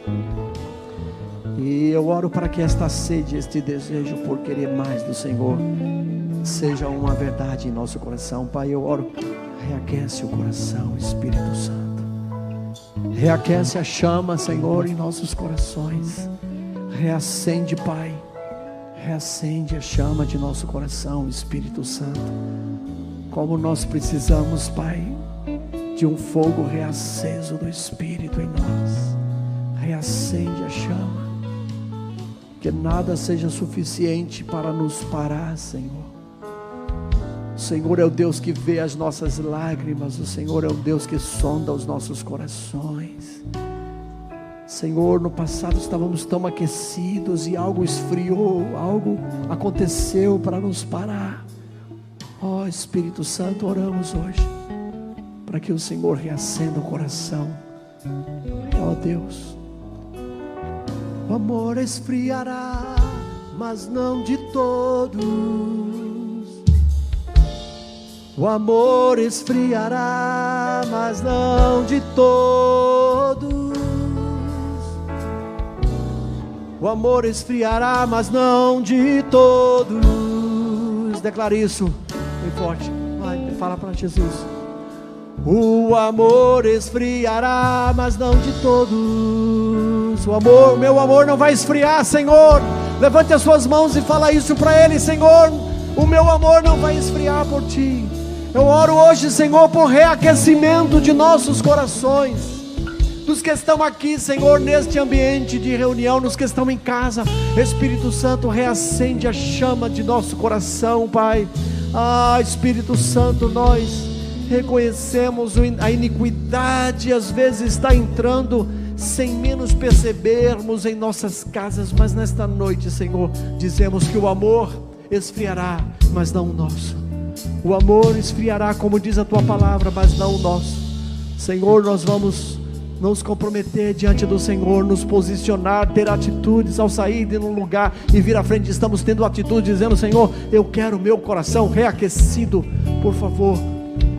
e eu oro para que esta sede, este desejo por querer mais do Senhor seja uma verdade em nosso coração. Pai, eu oro, reaquece o coração, Espírito Santo. Reaquece a chama, Senhor, em nossos corações. Reacende, Pai. Reacende a chama de nosso coração, Espírito Santo. Como nós precisamos, Pai, de um fogo reaceso do Espírito em nós. Reacende a chama. Que nada seja suficiente para nos parar, Senhor. O Senhor é o Deus que vê as nossas lágrimas. O Senhor é o Deus que sonda os nossos corações. Senhor, no passado estávamos tão aquecidos e algo esfriou, algo aconteceu para nos parar. Ó Espírito Santo, oramos hoje para que o Senhor reacenda o coração. Ó Deus, o amor esfriará, mas não de todos. O amor esfriará, mas não de todos. O amor esfriará, mas não de todos. Declara isso bem forte. Vai, fala para Jesus. O amor esfriará, mas não de todos. O amor, meu amor não vai esfriar, Senhor. Levante as suas mãos e fala isso para Ele, Senhor. O meu amor não vai esfriar por Ti. Eu oro hoje, Senhor, por reaquecimento de nossos corações. Dos que estão aqui, Senhor, neste ambiente de reunião, nos que estão em casa, Espírito Santo, reacende a chama de nosso coração, Pai. Espírito Santo, nós reconhecemos a iniquidade, às vezes está entrando sem menos percebermos em nossas casas, mas nesta noite, Senhor, dizemos que o amor esfriará, mas não o nosso. O amor esfriará, como diz a Tua palavra, mas não o nosso. Senhor, nós vamos nos comprometer diante do Senhor, nos posicionar, ter atitudes ao sair de um lugar e vir à frente. Estamos tendo atitude dizendo: Senhor, eu quero meu coração reaquecido. Por favor,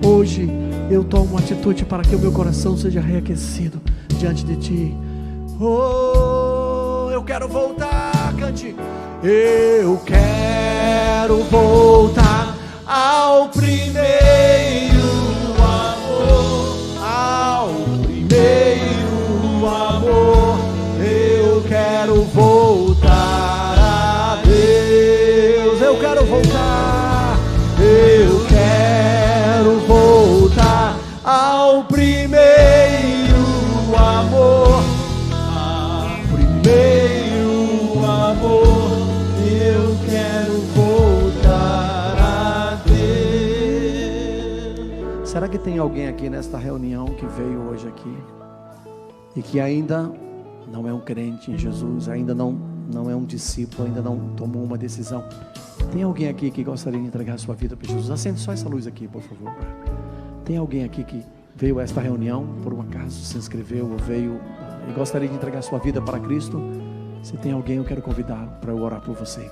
hoje eu tomo atitude para que o meu coração seja reaquecido diante de Ti. Oh, eu quero voltar, cante. Eu quero voltar ao primeiro amor, ao primeiro amor. Eu quero voltar a Deus. Eu quero voltar. Eu quero voltar ao primeiro amor, ao primeiro amor. Eu quero voltar a Deus. Será que tem alguém aqui nesta reunião que veio hoje aqui e que ainda não é um crente em Jesus, ainda não é um discípulo, ainda não tomou uma decisão? Tem alguém aqui que gostaria de entregar a sua vida para Jesus? Acende só essa luz aqui, por favor. Tem alguém aqui que veio a esta reunião por um acaso, se inscreveu ou veio e gostaria de entregar a sua vida para Cristo? Se tem alguém, eu quero convidá-lo para eu orar por você.